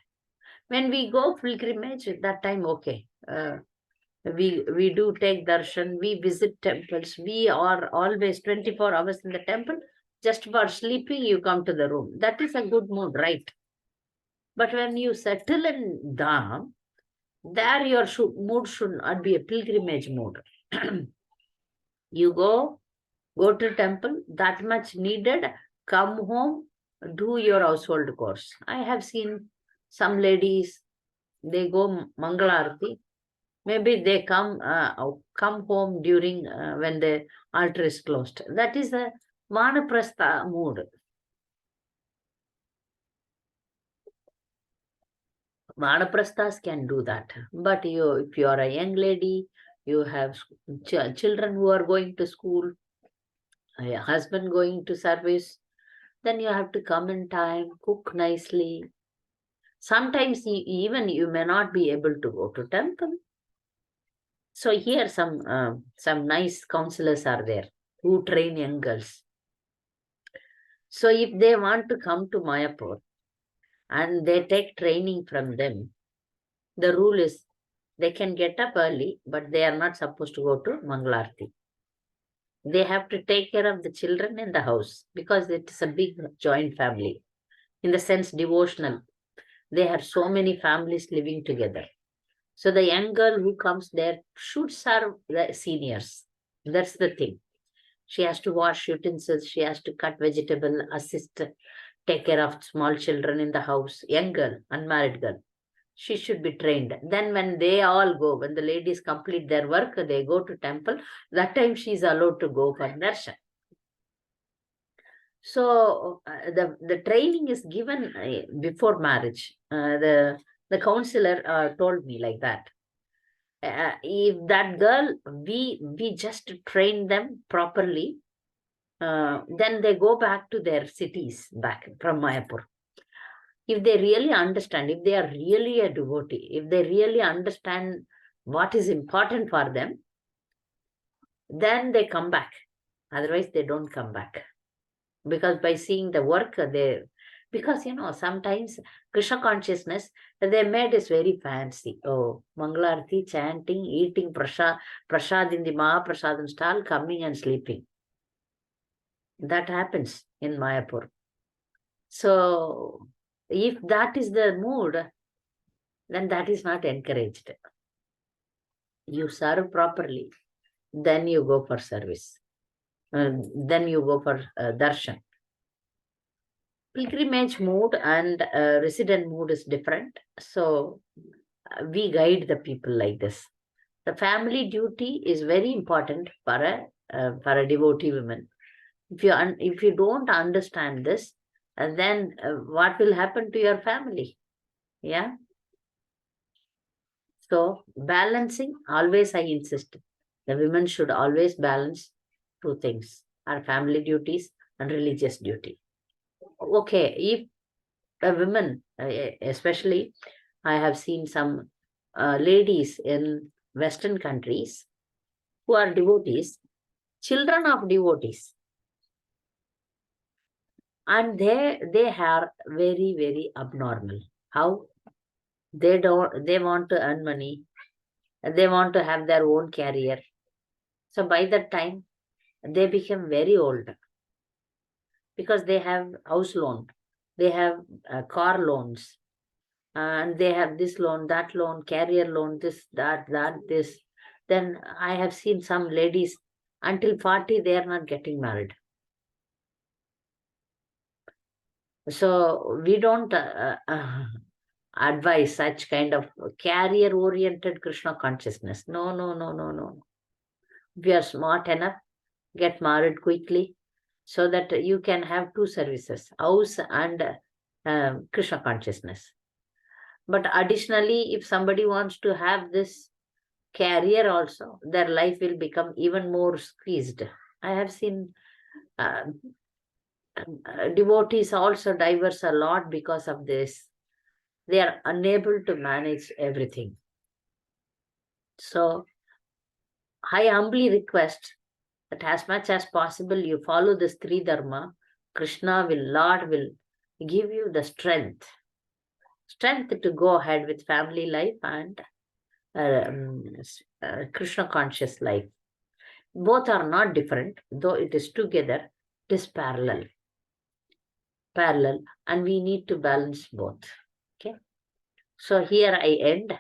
When we go pilgrimage, at that time, okay. We do take darshan, we visit temples, we are always 24 hours in the temple. Just for sleeping, you come to the room. That is a good mood, right? But when you settle in Dham, there your mood should not be a pilgrimage mood. You go to temple, that much needed, come home, do your household chores. I have seen some ladies, they go Mangalarti, maybe they come home during when the altar is closed. That is a Vanaprastha mood. Vanaprasthas can do that. But if you are a young lady, you have children who are going to school, a husband going to service, then you have to come in time, cook nicely. Sometimes even you may not be able to go to temple. So here some nice counselors are there who train young girls. So if they want to come to Mayapur and they take training from them, the rule is they can get up early, but they are not supposed to go to Mangalarti. They have to take care of the children in the house because it is a big joint family. In the sense devotional, they have so many families living together. So the young girl who comes there should serve the seniors. That's the thing. She has to wash utensils, she has to cut vegetable, assist, take care of small children in the house. Young girl, unmarried girl. She should be trained. Then when they all go, when the ladies complete their work, they go to temple. That time she is allowed to go for darshan. So the training is given before marriage. The counselor told me like that. If that girl, we just train them properly, then they go back to their cities back from Mayapur. If they really understand, if they are really a devotee, if they really understand what is important for them, then they come back. Otherwise, they don't come back. Because by seeing the work, because sometimes Krishna consciousness, they made is very fancy. Oh, Mangalarti, chanting, eating prasad in the Mahaprasadam stall, coming and sleeping. That happens in Mayapur. So, if that is the mood, then that is not encouraged. You serve properly, then you go for service. Then you go for darshan. Pilgrimage mood and resident mood is different. So we guide the people like this. The family duty is very important for a devotee woman. If you don't understand this, then what will happen to your family? Yeah. So balancing, always I insist, the women should always balance two things, our family duties and religious duty. Okay, if a woman, especially I have seen some ladies in Western countries who are devotees, children of devotees, and they are very, very abnormal. How? They want to earn money, they want to have their own career. So by that time, they become very old because they have house loan, they have car loans, and they have this loan, that loan, career loan, this, this. Then I have seen some ladies until 40, they are not getting married. So we don't advise such kind of career-oriented Krishna consciousness. No, no, no, no, no. If you are smart enough, get married quickly so that you can have two services, house and Krishna consciousness. But additionally, if somebody wants to have this career also, their life will become even more squeezed. I have seen devotees also diverse a lot because of this. They are unable to manage everything. So I humbly request that as much as possible you follow this three dharma. Lord will give you the strength to go ahead with family life and Krishna conscious life. Both are not different, though it is together, it is parallel. And we need to balance both. Okay. So here I end.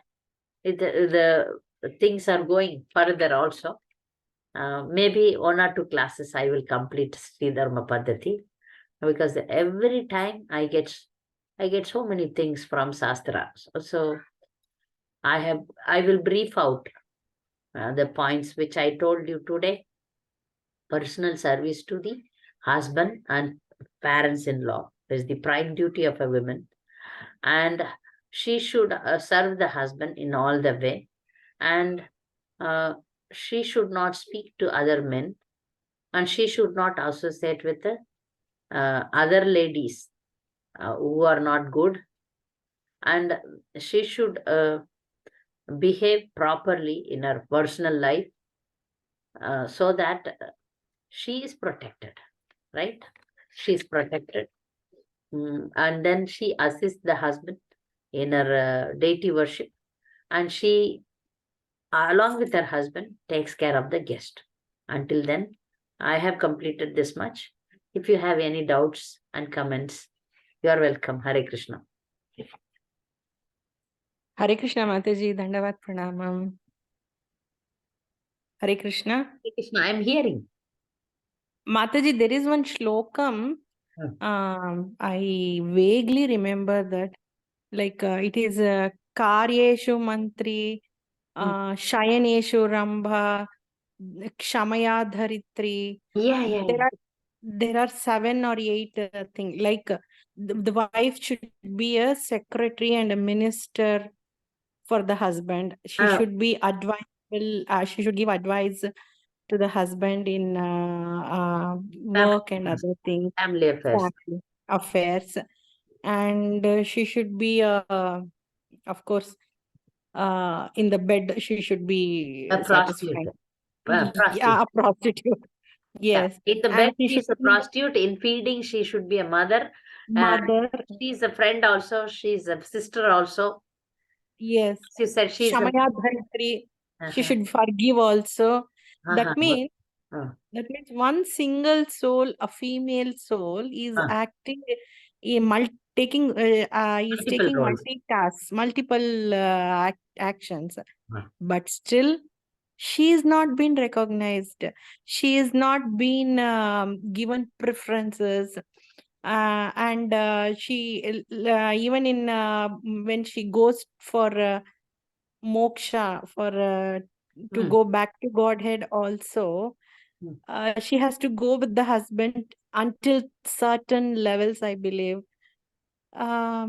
The things are going further also. Maybe 1 or 2 classes I will complete Stri Dharma paddahati, because every time I get so many things from Shastra. So I will brief out the points which I told you today. Personal service to the husband and parents-in-law is the prime duty of a woman, and she should serve the husband in all the way, and uh, she should not speak to other men, and she should not associate with other ladies who are not good, and she should behave properly in her personal life, so that she is protected, right? She is protected. And then she assists the husband in her deity worship, and she, along with her husband, takes care of the guest. Until then, I have completed this much. If you have any doubts and comments, you are welcome. Hare Krishna. Hare Krishna, Mataji. Dandavat Pranamam. Hare Krishna. Hare Krishna, I am hearing. Mataji, there is one shlokam. I vaguely remember that. Like it is Karyeshu Mantri, Shayaneshu Rambha, Kshamaya Dharitri. Yeah. There are 7 or 8 things. Like the wife should be a secretary and a minister for the husband. She should be advisable. She should give advice to the husband in work and other things. Family affairs. And she should be, of course, in the bed, she should be a prostitute. Yeah, a prostitute. Yes. In the bed, she is a prostitute. In feeding, she should be a mother. She is a friend also. She is a sister also. Yes. She said she is she should forgive also. That means one single soul, a female soul, is acting taking multitasks, multiple actions, but still she is not been recognized. She is not been given preferences, and she even in when she goes for moksha, for to go back to Godhead also, she has to go with the husband until certain levels, I believe. Though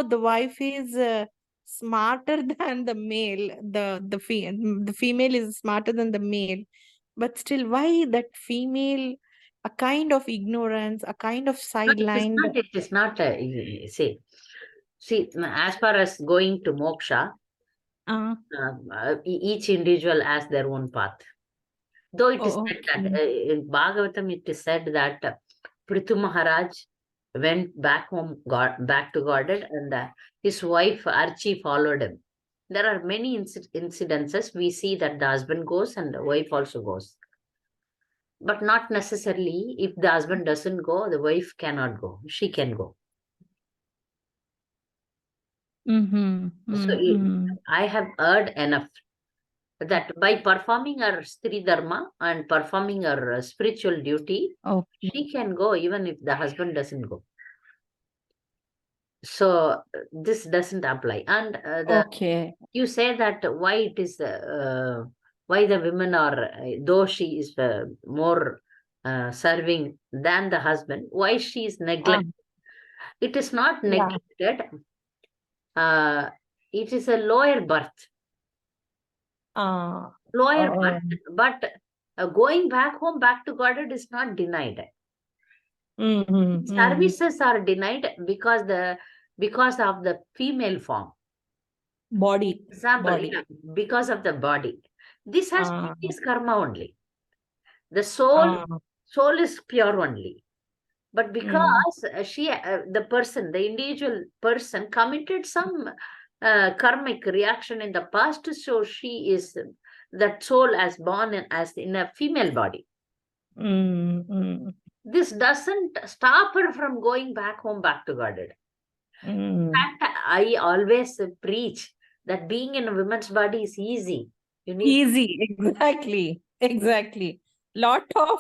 the wife is smarter than the male, the female is smarter than the male, but still, why that female, a kind of ignorance, a kind of sideline? It is not see, as far as going to moksha, each individual has their own path. Though it is said that in Bhagavatam, it is said that Prithu Maharaj went back back to Godhead, and his wife Archi followed him. There are many incidences. We see that the husband goes and the wife also goes. But not necessarily, if the husband doesn't go, the wife cannot go. She can go. So I have heard enough that by performing her Stri Dharma and performing her spiritual duty, she can go even if the husband doesn't go. So this doesn't apply. And you say that why it is why the women are, though she is more serving than the husband, why she is neglected? It is not neglected. It is a lower birth. But going back home, back to Godhead is not denied. Services are denied because of the female form. Body. Example, because of the body. This has this karma only. The soul is pure only. But because the individual person committed some karmic reaction in the past, so that soul as born as in a female body. This doesn't stop her from going back home, back to Godhead. In fact, I always preach that being in a woman's body is easy. You need Easy, exactly. Lot of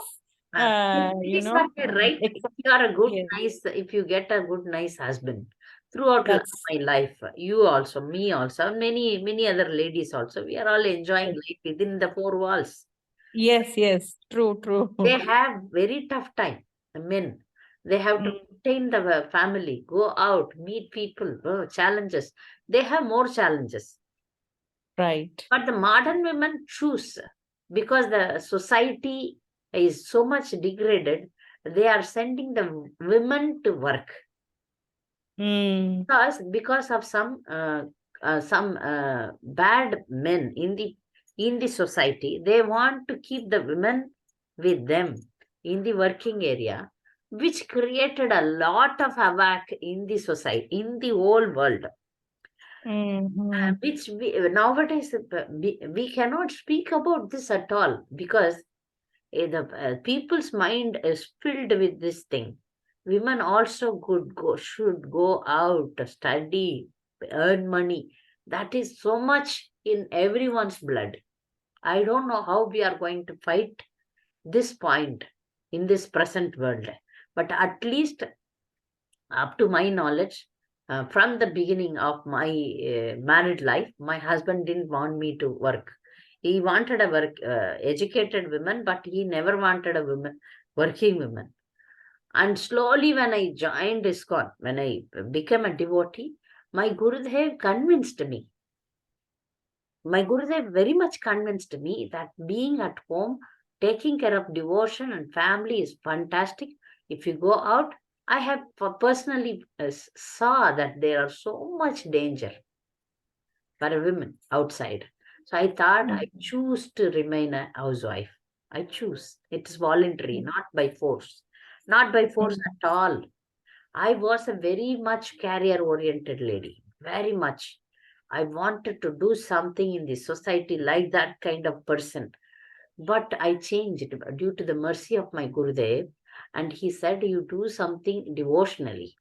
Please are right. If you are a good, yes, nice, if you get a good, nice husband throughout that's my life, you also, me also, many other ladies also, we are all enjoying life within the four walls. yes, true. They have very tough time. The men, they have to maintain the family, go out, meet people, challenges. They have more challenges. Right. But the modern women choose because the society is so much degraded. They are sending the women to work because of some bad men in the society. They want to keep the women with them in the working area, which created a lot of havoc in the society, in the whole world. Which nowadays we cannot speak about this at all because the people's mind is filled with this thing. Women also should go out, study, earn money. That is so much in everyone's blood. I don't know how we are going to fight this point in this present world, but at least up to my knowledge, from the beginning of my married life, my husband didn't want me to work. He wanted a educated woman, but he never wanted a working woman. And slowly, when I joined ISKCON, when I became a devotee, my Gurudev convinced me. My Gurudev very much convinced me that being at home, taking care of devotion and family is fantastic. If you go out, I have personally saw that there are so much danger for a woman outside. So I thought I choose to remain a housewife. I choose. It's voluntary, not by force. Not by force at all. I was a very much career-oriented lady, very much. I wanted to do something in the society like that kind of person. But I changed due to the mercy of my Gurudev. And he said, you do something devotionally.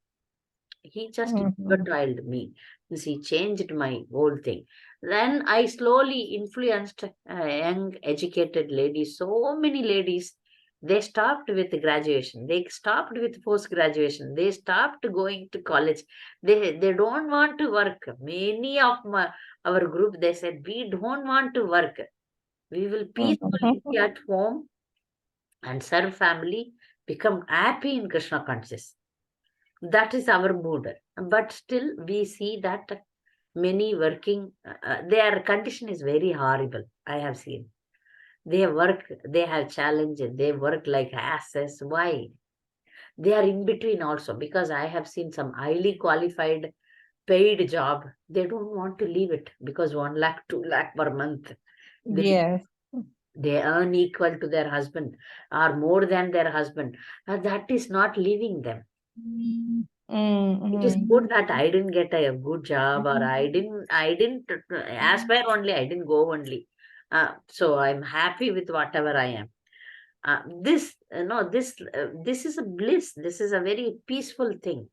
He just trialed me. He changed my whole thing. Then I slowly influenced young educated ladies. So many ladies, they stopped with graduation. They stopped with post graduation. They stopped going to college. They don't want to work. Many of our group, they said, we don't want to work. We will peacefully be at home and serve family, become happy in Krishna consciousness. That is our mood. But still, we see that many working, their condition is very horrible. I have seen. They work, they have challenges, they work like asses. Why? They are in between also because I have seen some highly qualified paid job. They don't want to leave it because 1 lakh, 2 lakh per month. Yes. They earn equal to their husband or more than their husband. That is not leaving them. It is good that I didn't get a good job or I didn't aspire only, I didn't go only. So I'm happy with whatever I am. This is a bliss. This is a very peaceful thing.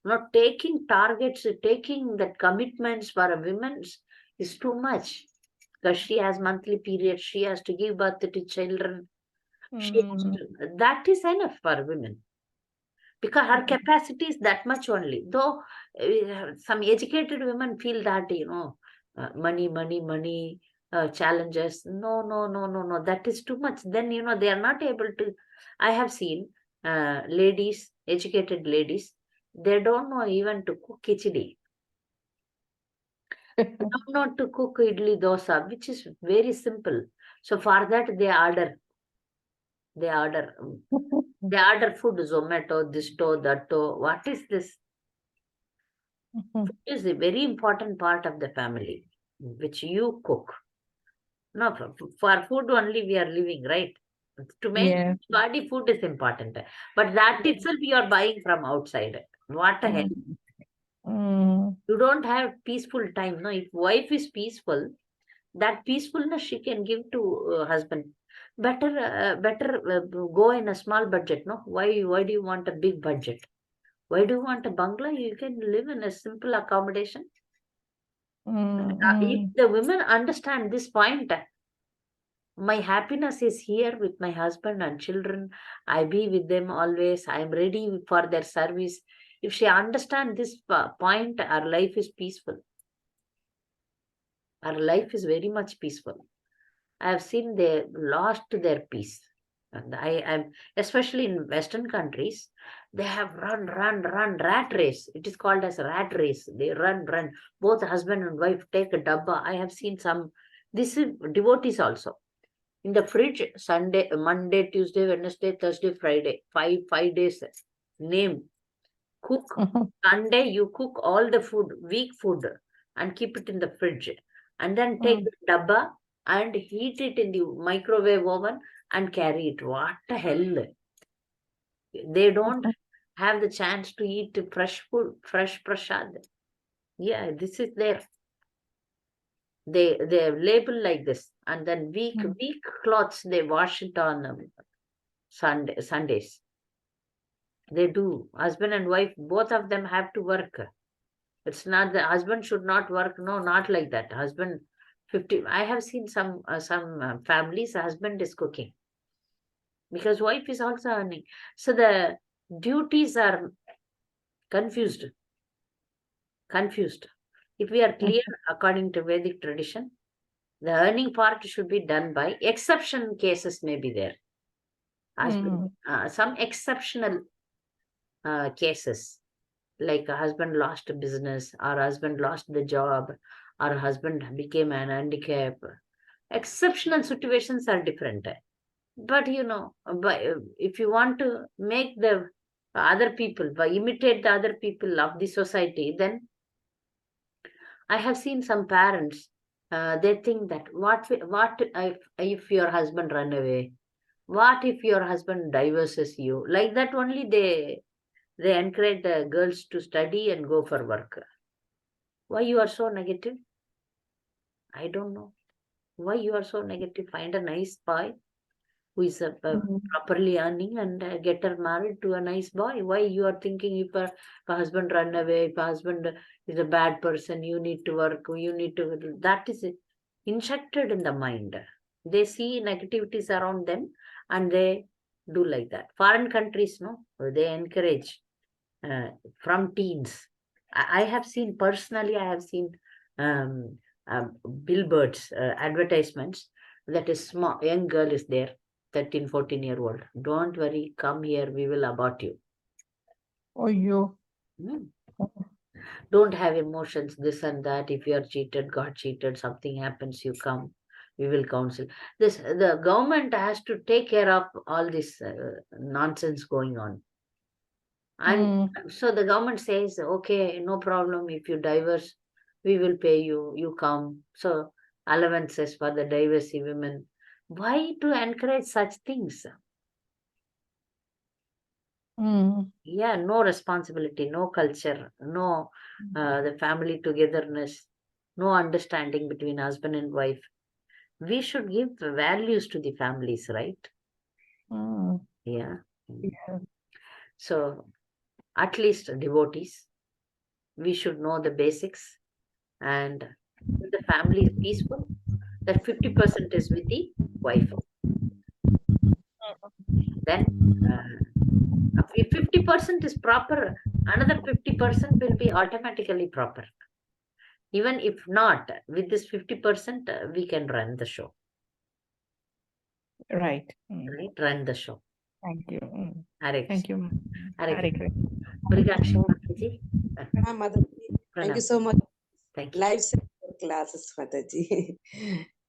Not taking targets, taking that commitments for a woman is too much because she has monthly periods. She has to give birth to children. That is enough for women because her capacity is that much only. Though some educated women feel that, money, challenges. No. That is too much. Then, they are not able to. I have seen ladies, educated ladies, they don't know even to cook khichdi. They don't know to cook idli dosa, which is very simple. So for that, they order. They order food, Zomato, this to, that to. What is this? Food is a very important part of the family, which you cook. No, for food only we are living, right? To maintain Yes. body, food is important. But that itself you are buying from outside. What the hell? You don't have peaceful time. No, if wife is peaceful, that peacefulness she can give to husband. Better go in a small budget. No, why do you want a big budget? Why do you want a bungalow? You can live in a simple accommodation. If the women understand this point, my happiness is here with my husband and children. I be with them always. I am ready for their service. If she understand this point, our life is peaceful. Our life is very much peaceful. I have seen they lost their peace. And I am, especially in Western countries, they have run, rat race. It is called as rat race. They run. Both husband and wife take a dabba. I have seen some, this is devotees also. In the fridge, Sunday, Monday, Tuesday, Wednesday, Thursday, Friday, five days. Name. Cook. Sunday, you cook all the food, week food, and keep it in the fridge. And then take the dabba and heat it in the microwave oven and carry it. What the hell? They don't have the chance to eat fresh food, fresh prasad. Yeah, this is there. They label like this, and then week clothes they wash it on Sundays. They do. Husband and wife, both of them have to work. It's not the husband should not work. No, not like that. Husband 50. I have seen some families. Husband is cooking because wife is also earning. So the duties are confused. If we are clear according to Vedic tradition, the earning part should be done by exception cases may be there. Some exceptional cases, like a husband lost a business, or husband lost the job, or husband became an handicap. Exceptional situations are different. But if you want to make the other people, imitate the other people of the society, then I have seen some parents, they think that what if your husband run away? What if your husband divorces you? Like that only they encourage the girls to study and go for work. Why you are so negative? I don't know. Why you are so negative? Find a nice boy who is properly earning and get her married to a nice boy. Why you are thinking if a husband run away, if a husband is a bad person, you need to work, that is injected in the mind. They see negativities around them and they do like that. Foreign countries, no, they encourage from teens. I have seen personally, billboards, advertisements that is small, young girl is there, 13, 14-year-old. Don't worry, come here, we will abort you. Oh, you. Don't have emotions, this and that. If you are cheated, got cheated, something happens, you come, we will counsel. The government has to take care of all this nonsense going on. And so the government says, okay, no problem. If you divorce, we will pay you. You come. So allowances for the divorcee women. Why to encourage such things? Yeah, no responsibility, no culture, no the family togetherness, no understanding between husband and wife. We should give values to the families, right? Yeah. So at least devotees, we should know the basics, and if the family is peaceful, that 50% is with the wife. Then if 50% is proper, another 50% will be automatically proper. Even if not, with this 50%, we can run the show. Right. Right? Run the show. Thank you. Hare Thank you. Hare Hare Krishna. Mriganshi Mataji. Mataji, thank you so much. Thank you. Live classes, Mataji.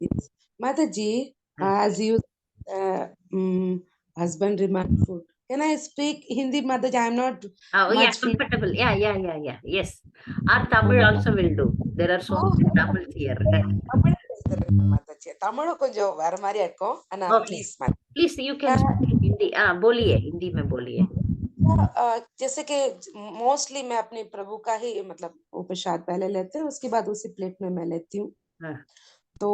Yes. Mataji, as you husband remand food. Can I speak Hindi, Mataji? I'm not much comfortable. Yeah. Yes. Our Tamil also will do. There are so many Tamils here. Mataji தமிழும் கொஞ்சம் வேற மாதிரியா இருக்கும் ஆனா Okay. Please Please, you can speak Hindi. बोलिए, हिंदी में बोलिए. जैसे कि मोस्टली मैं अपने प्रभु का ही मतलब वो प्रसाद पहले लेते हैं, उसके बाद उसी प्लेट में मैं लेती हूँ। हाँ. तो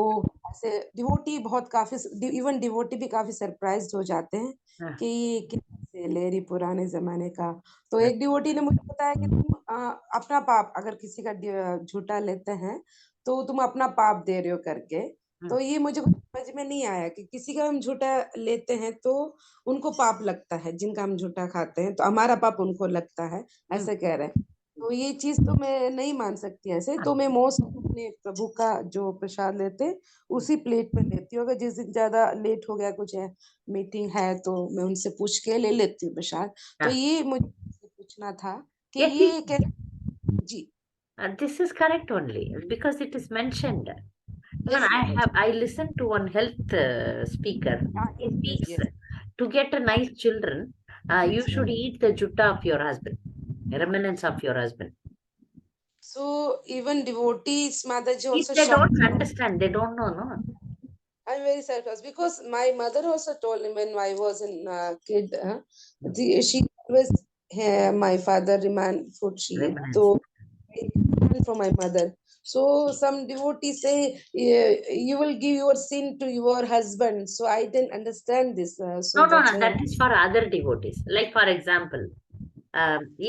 ऐसे डिवोटी बहुत काफी इवन डिवोटी भी काफी सरप्राइज्ड हो जाते हैं हाँ. कि ये कैसे ले रही पुराने जमाने का। तो हाँ. एक डिवोटी ने मुझे बताया कि तुम अपना पाप अगर किसी का झूठा लेते हैं तो तुम अपना पाप दे रहे हो करके। तो ये मुझे कुछ समझ में नहीं आया कि किसी का हम झूठा लेते हैं तो उनको पाप लगता है, जिनका हम झूठा खाते हैं तो हमारा पाप उनको लगता है, ऐसे कह रहे हैं। तो ये चीज तो मैं नहीं मान सकती ऐसे। तो मैं मोस्ट अपने प्रभु का जो प्रसाद लेते उसी प्लेट में लेती हूँ। अगर जिस दिन ज्यादा लेट हो गया, कुछ है मीटिंग है, तो मैं उनसे पूछ के ले लेती हूँ प्रसाद। तो ये मुझे पूछना था कि Yes, ये क्या जी this is correct only because it is mentioned. Even yes, I listened to one health speaker. He speaks yes. to get a nice children. You should eat the jutta of your husband, remnants of your husband. So even devotees, Mataji If also they shocked. don't understand, they don't know, no? I'm very surprised because my mother also told me when I was in kid, she always my father remand food she eat. Remnants. So I learned from my mother. So some devotees say you will give your sin to your husband. So I didn't understand this. So No, that's why that is for other devotees. Like, for example,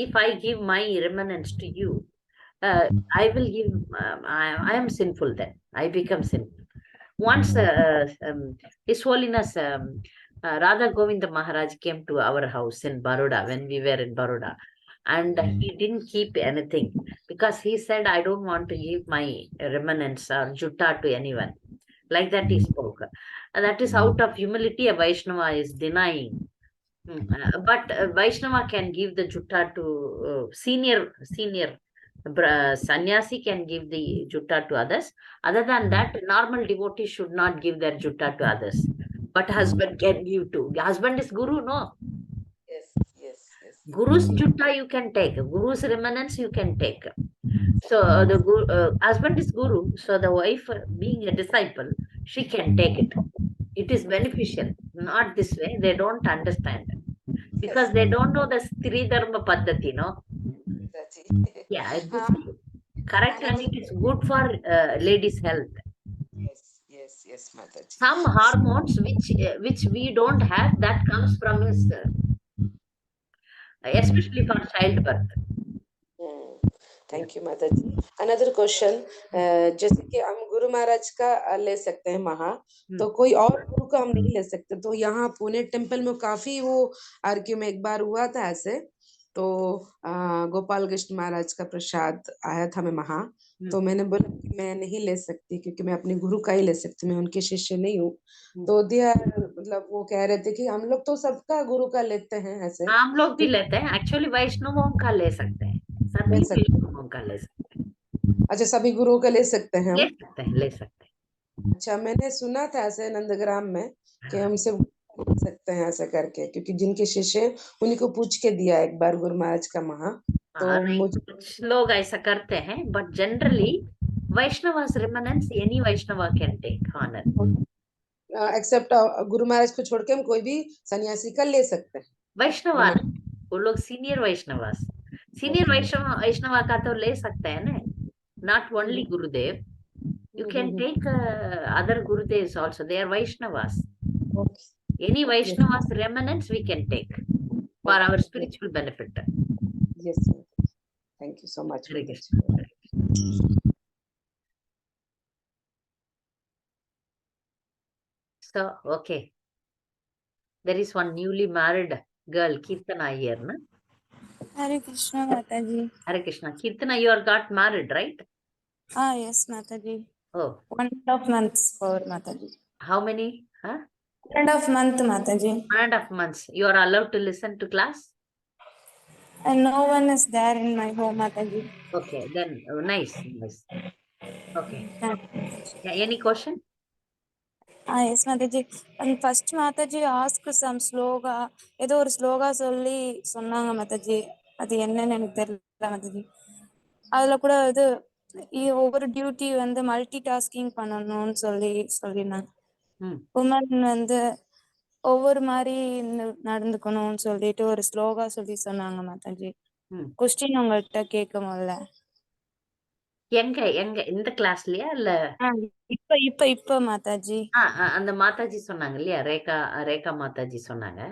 if I give my remnants to you, I will give, I am sinful then. I become sinful. Once His Holiness Radha Govinda Maharaj came to our house in Baroda when we were in Baroda, and he didn't keep anything because he said, I don't want to give my remnants or jutta to anyone. Like that he spoke. That is out of humility, a Vaishnava is denying. But Vaishnava can give the jutta to senior sannyasi can give the jutta to others. Other than that, normal devotee should not give their jutta to others. But husband can give to. Husband is guru, no? yes. Guru's jutta you can take. Guru's remnants you can take. So the husband is guru. So the wife, being a disciple, she can take it. It is beneficial. Not this way. They don't understand. Because they don't know the Stri dharma paddahati, no? That's it. Yeah, this is correct and it is good for ladies' health. Yes, Mataji. Some hormones which we don't have, that comes from his, especially for childbirth. Thank you माता जी। Another question, जैसे कि हम गुरु महाराज का ले सकते हैं महा, तो कोई और गुरु का हम नहीं ले सकते। तो यहाँ पुणे टेम्पल में काफी वो आर्ग्यू में एक बार हुआ था ऐसे। तो गोपाल कृष्ण महाराज का प्रसाद आया था मैं महा, तो मैंने बोला कि मैं नहीं ले सकती क्योंकि मैं अपने गुरु का ही ले सकती, मैं उनके शिष्य नहीं हूँ। तो दिया मतलब वो कह रहे थे कि हम लोग तो सबका गुरु का लेते हैं ऐसे। हम लोग भी लेते हैं, एक्चुअली वैष्णवों का ले सकते हैं, सभी वैष्णवों का ले सकते हैं। अच्छा, सभी गुरुओं का ले सकते हैं हम? ले सकते हैं। अच्छा, मैंने सुना था ऐसे नंदग्राम में कि हमसे ले सकते हैं ऐसा करके, क्योंकि जिनके शिष्य उन्हीं को पूछ के दिया एक बार गुरु महाराज का महा। तो मुझे कुछ लोग ऐसा करते हैं, but generally Vaishnavas remnants any Vaishnava can take honour. Except guru Maharaj को छोड़ के हम कोई भी सन्यासी का ले सकते हैं। वैष्णवा वो लोग सीनियर वैष्णवा का तो ले सकते हैं ना, not only Gurudev, you can take other gurudevs also, they are Vaishnavas. Any Vaishnavas remnants we can take for our spiritual benefit. Yes, thank you so much. Hare Krishna. So okay, there is one newly married girl, Kirtana here, na? Hare Krishna, Mataji. Hare Krishna. Kirtana, you are got married, right? Yes, Mataji. Oh. 1.5 months for Mataji. How many? 1.5 months, Mataji. 1.5 months. You are allowed to listen to class? And no one is there in my home, Mataji. Okay, then nice. Okay. Yeah, any question? Yes, Mataji. And first, Mataji asked some sloga. ஏதோ ஒரு ஸ்லோகா சொல்லி சொன்னாங்க Mataji. அது என்னன்னு எனக்கு தெரியல Mataji. அதுல கூட இது ஒவ்வொரு டியூட்டி வந்து மல்டி டாஸ்கிங் பண்ணணும்னு சொல்லினாங்க. ம் உமன் வந்து ஒவ்வொரு மாதிரி நடந்துக்கணும்னு சொல்லிட்டு ஒரு ஸ்லோகா சொல்லி சொன்னாங்க மாதாஜி. ம் கொஸ்டின் உங்கள்கிட்ட கேட்கும் போதுல எங்க எங்க இந்த கிளாஸ்லயா இல்ல இப்ப இப்ப இப்ப மாதாஜி அந்த மாதாஜி சொன்னாங்க இல்லையா, ரேகா ரேகா மாதாஜி சொன்னாங்க.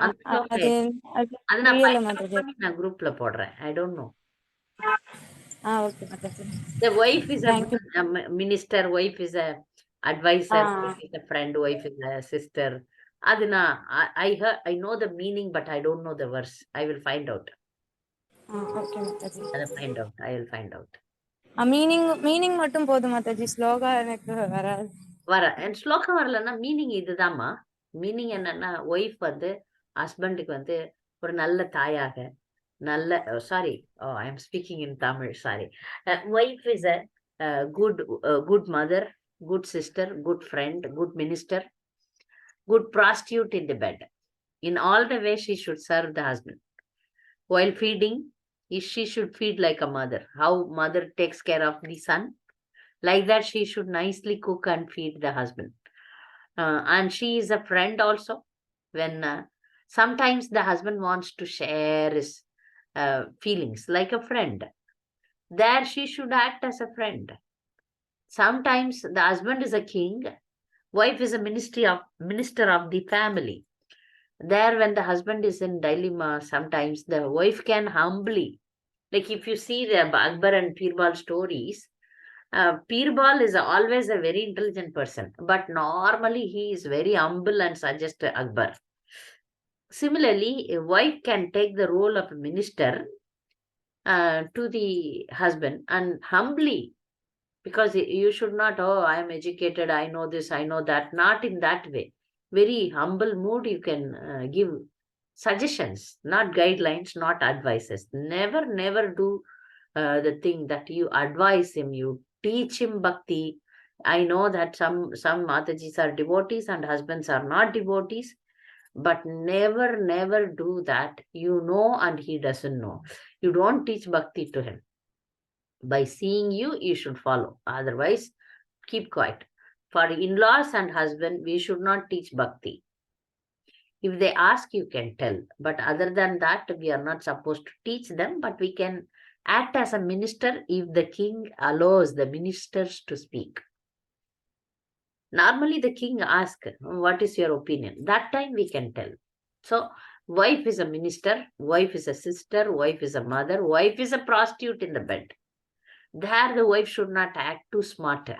அந்த ஸ்லோகம் அது அது அது நான் புரியல find out மாதாஜி. பண்ணி நான் குரூப்ல போடுறேன். I don't know. Okay Mataji. The wife is a thank you. minister, wife is a advisor, wife is a friend, wife is a sister. அது நான் I know the meaning, but I don't know the verse. I will find out. Okay Mataji. I will find out. Meaning மட்டும் போதும் மாதாஜி, ஸ்லோகா எனக்கு வராது. ஸ்லோகம் வரலன்னா meaning இதுதாம்மா. Meaning என்னன்னா, wife வந்து ஹஸ்பண்டுக்கு வந்து ஒரு நல்ல தாயாக, நல்ல sorry I am speaking in Tamil, sorry. Wife is a good mother, good sister, good friend, good minister, good prostitute in the bed. In all the ways she should serve the husband. While feeding, she should feed like a mother. How mother takes care of the son, like that she should nicely cook and feed the husband. And she is a friend also. When sometimes the husband wants to share his feelings like a friend, there she should act as a friend. Sometimes the husband is a king, wife is a minister of the family. There when the husband is in dilemma, sometimes the wife can humbly, like if you see the Akbar and Birbal stories, Birbal is always a very intelligent person, but normally he is very humble and suggest Akbar. Similarly, a wife can take the role of a minister to the husband and humbly, because you should not, oh, I am educated, I know this, I know that. Not in that way. Very humble mood, you can give suggestions, not guidelines, not advices. Never do the thing that you advise him, you teach him bhakti. I know that some Matajis are devotees and husbands are not devotees, but never do that. You know and he doesn't know. You don't teach bhakti to him. By seeing you should follow. Otherwise, keep quiet. For in-laws and husband, we should not teach bhakti. If they ask, you can tell. But other than that, we are not supposed to teach them, but we can act as a minister if the king allows the ministers to speak. Normally, the king asks, what is your opinion? That time we can tell. So, wife is a minister, wife is a sister, wife is a mother, wife is a prostitute in the bed. There the wife should not act too smart.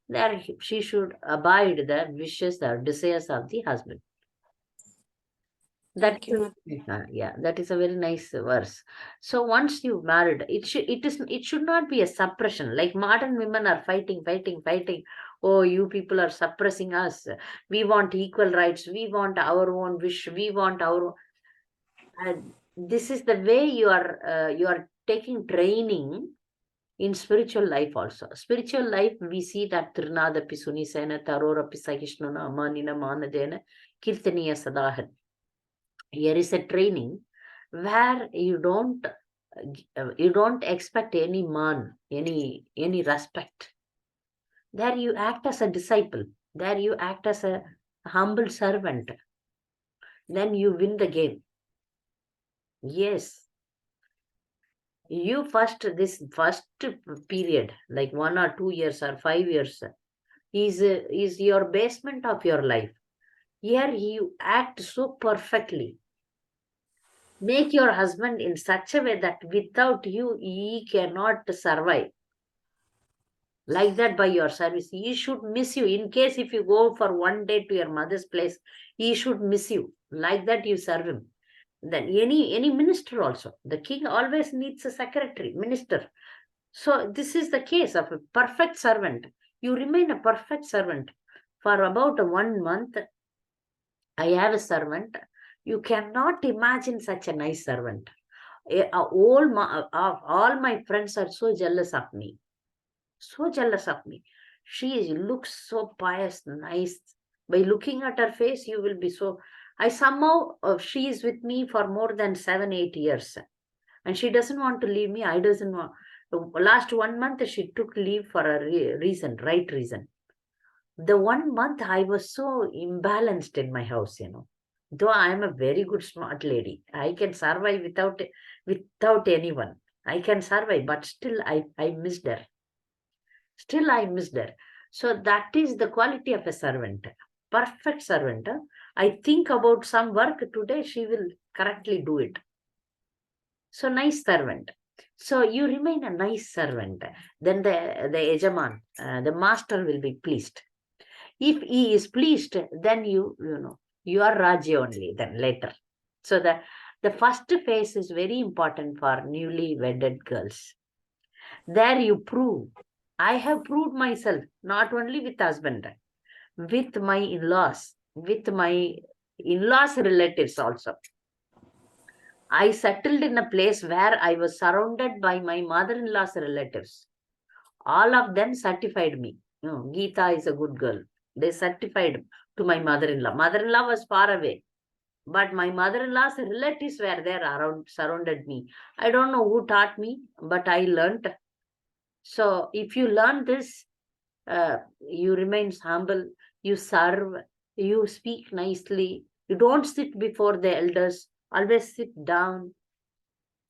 There she should abide the wishes or desires of the husband. Thank you. That is a very nice verse. So once you've married, it should not be a suppression. Like modern women are fighting. Oh, you people are suppressing us. We want equal rights. We want our own wish. We want our own. This is the way you are taking training in spiritual life also. Spiritual life, we see that Trinadapi Sunisena, Tarorapi Sahishnuna, Amanina Manadena, Kirtaniya Sadahan. Here is a training where you don't expect any man, any respect. There you act as a disciple. There you act as a humble servant. Then you win the game. Yes. You this first period, like 1 or 2 years or 5 years, is your basement of your life. Here you act so perfectly. Make your husband in such a way that without you, he cannot survive. Like that, by your service, he should miss you. In case if you go for 1 day to your mother's place, he should miss you. Like that, you serve him. Then any minister also, the king always needs a secretary, minister. So this is the case of a perfect servant. You remain a perfect servant for about 1 month. I have a servant. You cannot imagine such a nice servant. All my friends are so jealous of me. So jealous of me. She looks so pious, nice. By looking at her face, you will be so. She is with me for more than 7-8 years. And she doesn't want to leave me. I Last 1 month, she took leave for a reason, right reason. The 1 month I was so imbalanced in my house, Though I am a very good, smart lady, I can survive without anyone. I can survive, but still I missed her. Still I missed her. So that is the quality of a servant. Perfect servant. I think about some work today, she will correctly do it. So nice servant. So you remain a nice servant. Then the Yajaman, the master will be pleased. If he is pleased, then you are Raja only then later. So the first phase is very important for newly wedded girls. There you prove. I have proved myself, not only with husband, with my in-laws, relatives also. I settled in a place where I was surrounded by my mother-in-law's relatives. All of them certified me. Geeta is a good girl. They certified to my mother-in-law. Mother-in-law was far away, but my mother-in-law's relatives were there around, surrounded me. I don't know who taught me, but I learned. So if you learn this, you remain humble, you serve, you speak nicely, you don't sit before the elders, always sit down.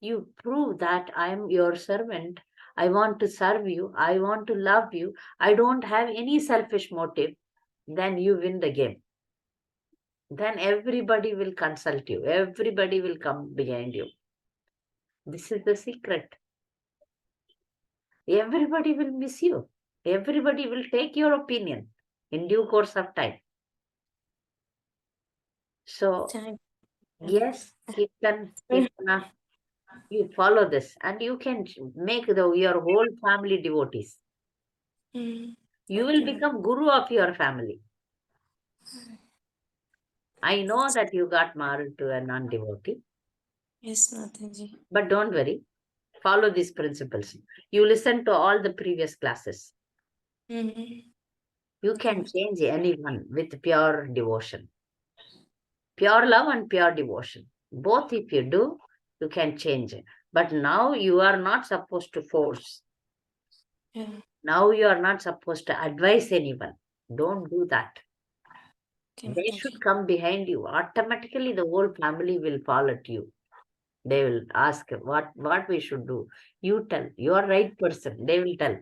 You prove that I am your servant. I want to serve you. I want to love you. I don't have any selfish motive. Then you win the game. Then everybody will consult you. Everybody will come behind you. This is the secret. Everybody will miss you. Everybody will take your opinion in due course of time. So, yes, Kirtana, you follow this and you can make your whole family devotees. You will become guru of your family. I know that you got married to a non-devotee. Yes, Mataji. But don't worry. Follow these principles. You listen to all the previous classes. You can change anyone with pure devotion. Pure love and pure devotion. Both if you do, you can change. But now you are not supposed to force. Yeah. Now you are not supposed to advise anyone. Don't do that. Okay, They should come behind you. Automatically the whole family will fall at you. They will ask what we should do. You tell. You are right person. They will tell.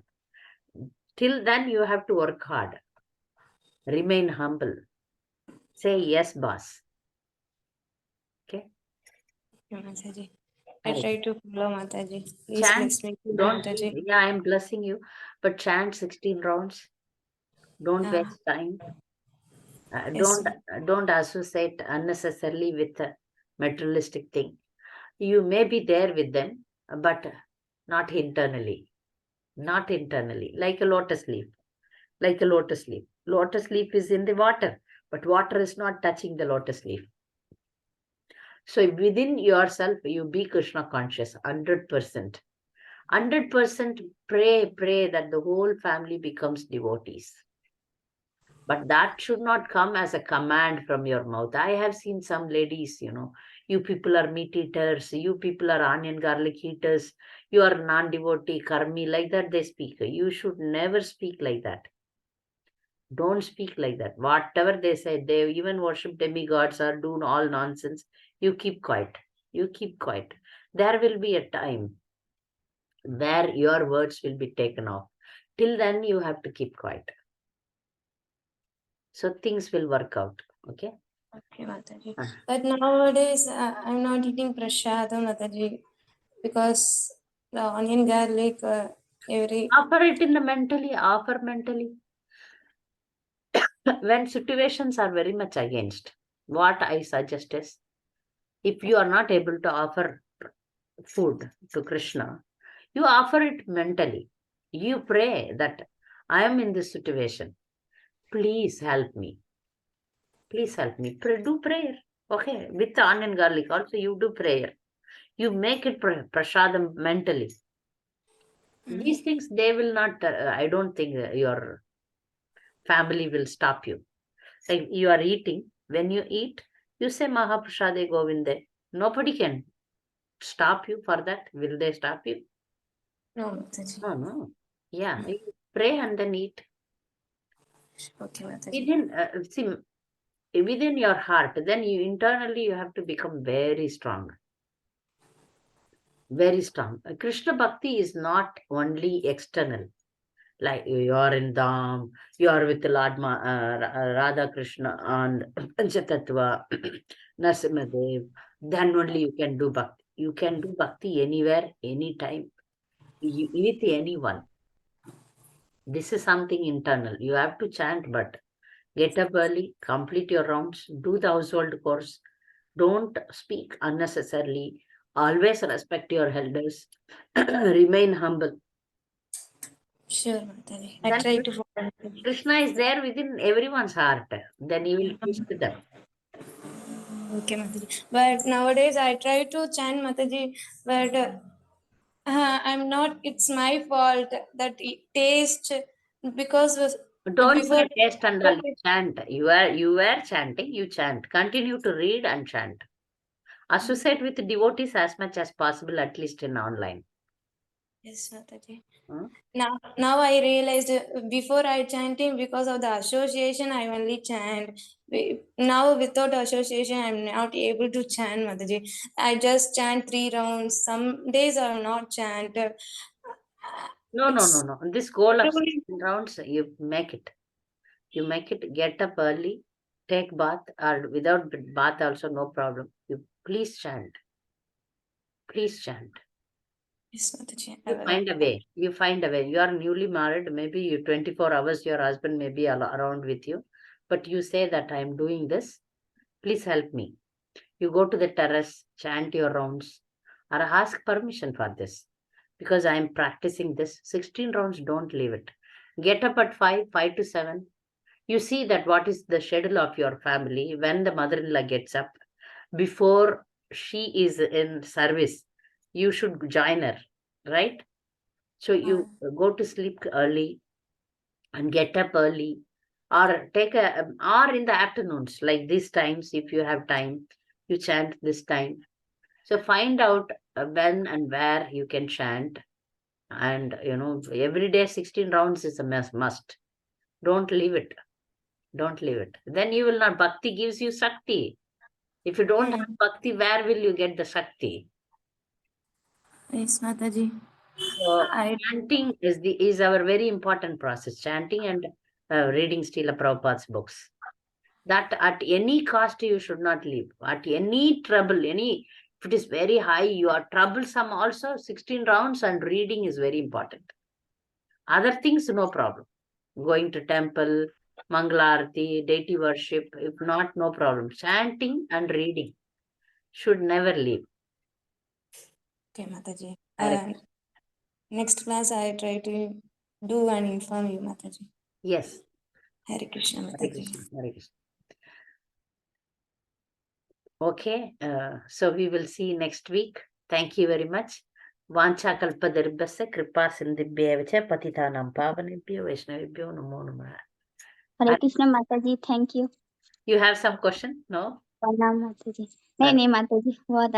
Till then you have to work hard. Remain humble. Say yes, boss. Okay? Mataji. I try to follow Mataji. Please Chant, bless me, don't, Mataji. yeah, I am blessing you, but chant 16 rounds. Don't waste time. Yes. Don't associate unnecessarily with a materialistic thing. You may be there with them, but not internally. Not internally. Like a lotus leaf. Like a lotus leaf. Lotus leaf is in the water, but water is not touching the lotus leaf. So within yourself, you be Krishna conscious, 100%. 100% pray that the whole family becomes devotees. But that should not come as a command from your mouth. I have seen some ladies, you people are meat eaters, you people are onion garlic eaters, you are non-devotee, karmi, like that they speak. You should never speak like that. Don't speak like that. Whatever they say, they even worship demigods or do all nonsense. You keep quiet. You keep quiet. There will be a time where your words will be taken off. Till then, you have to keep quiet. So things will work out. Okay? Okay, Mataji. But nowadays, I'm not eating prashadam, Mataji, because the onion garlic, Offer it in the mentally, offer mentally. When situations are very much against, what I suggest is, if you are not able to offer food to Krishna, you offer it mentally. You pray that I am in this situation. Please help me. Please help me. Do prayer. Okay. With the onion garlic also you do prayer. You make it prasadam mentally. These things, they will not, I don't think your family will stop you. Like you are eating. When you eat, you say Mahaprasade Govinde. Nobody can stop you for that. Will they stop you? No, Mataji. No, no. Yeah, you pray and then eat. Okay, Mataji. Within your heart, then you internally you have to become very strong. Very strong. Krishna Bhakti is not only external. Like you are in Dham, you are with Lord Radha Krishna and Panchatattva, Narasimhadev, then only you can do Bhakti. You can do Bhakti anywhere, anytime, with anyone. This is something internal. You have to chant, but get up early, complete your rounds, do the household chores, don't speak unnecessarily, always respect your elders, remain humble. Sure, Mataji. I Then try to follow. Krishna is there within everyone's heart. Then you will teach to them. Okay, Mataji. But nowadays I try to chant Mataji, but I'm not. It's my fault that it taste because Don't before say taste and all. Chant. You were chanting. You chant. Continue to read and chant. Associate with devotees as much as possible, at least in online. Yes, Mataji. Hmm? Now I realized before I chanting because of the association I only chant. Now without association I'm not able to chant, Mataji. I just chant 3 rounds. Some days I will not chant. No. This goal of 16 rounds, you make it. You make it. Get up early. Take bath, or without bath also no problem. You please chant. Please chant. Yes, Mataji. You find a way. You find a way. You are newly married. Maybe you 24 hours, your husband may be around with you. But you say that I am doing this. Please help me. You go to the terrace, chant your rounds, or ask permission for this. Because I am practicing this. 16 rounds, don't leave it. Get up at 5 to 7. You see that what is the schedule of your family when the mother-in-law gets up. Before she is in service, you should join her, right? So you go to sleep early and get up early, or or in the afternoons, like these times, if you have time, you chant this time. So find out when and where you can chant. And, every day 16 rounds is a must. Don't leave it. Don't leave it. Then you will not, bhakti gives you Shakti. If you don't have bhakti, where will you get the Shakti? Yes, Mataji. So chanting is our very important process. Chanting and reading Srila Prabhupada's books. That at any cost you should not leave. At any trouble, if it is very high, you are troublesome also, 16 rounds and reading is very important. Other things, no problem. Going to temple, Mangalarti, deity worship, if not, no problem. Chanting and reading should never leave. Okay, Mataji. Hare Next class I try to do and inform you, Mataji. Yes. Hare Krishna, Hare Mataji. Krishna. Hare Krishna. Okay, so we will see next week. Thank you very much. Vancha kalpadarbhasya kripa sindhibhyev cha patitanam pavanebhyo vaishnavibhyo namo namah. Hare Krishna Mataji, thank you. You have some question? No? प्रणाम माताजी। नहीं नहीं माताजी, बहुत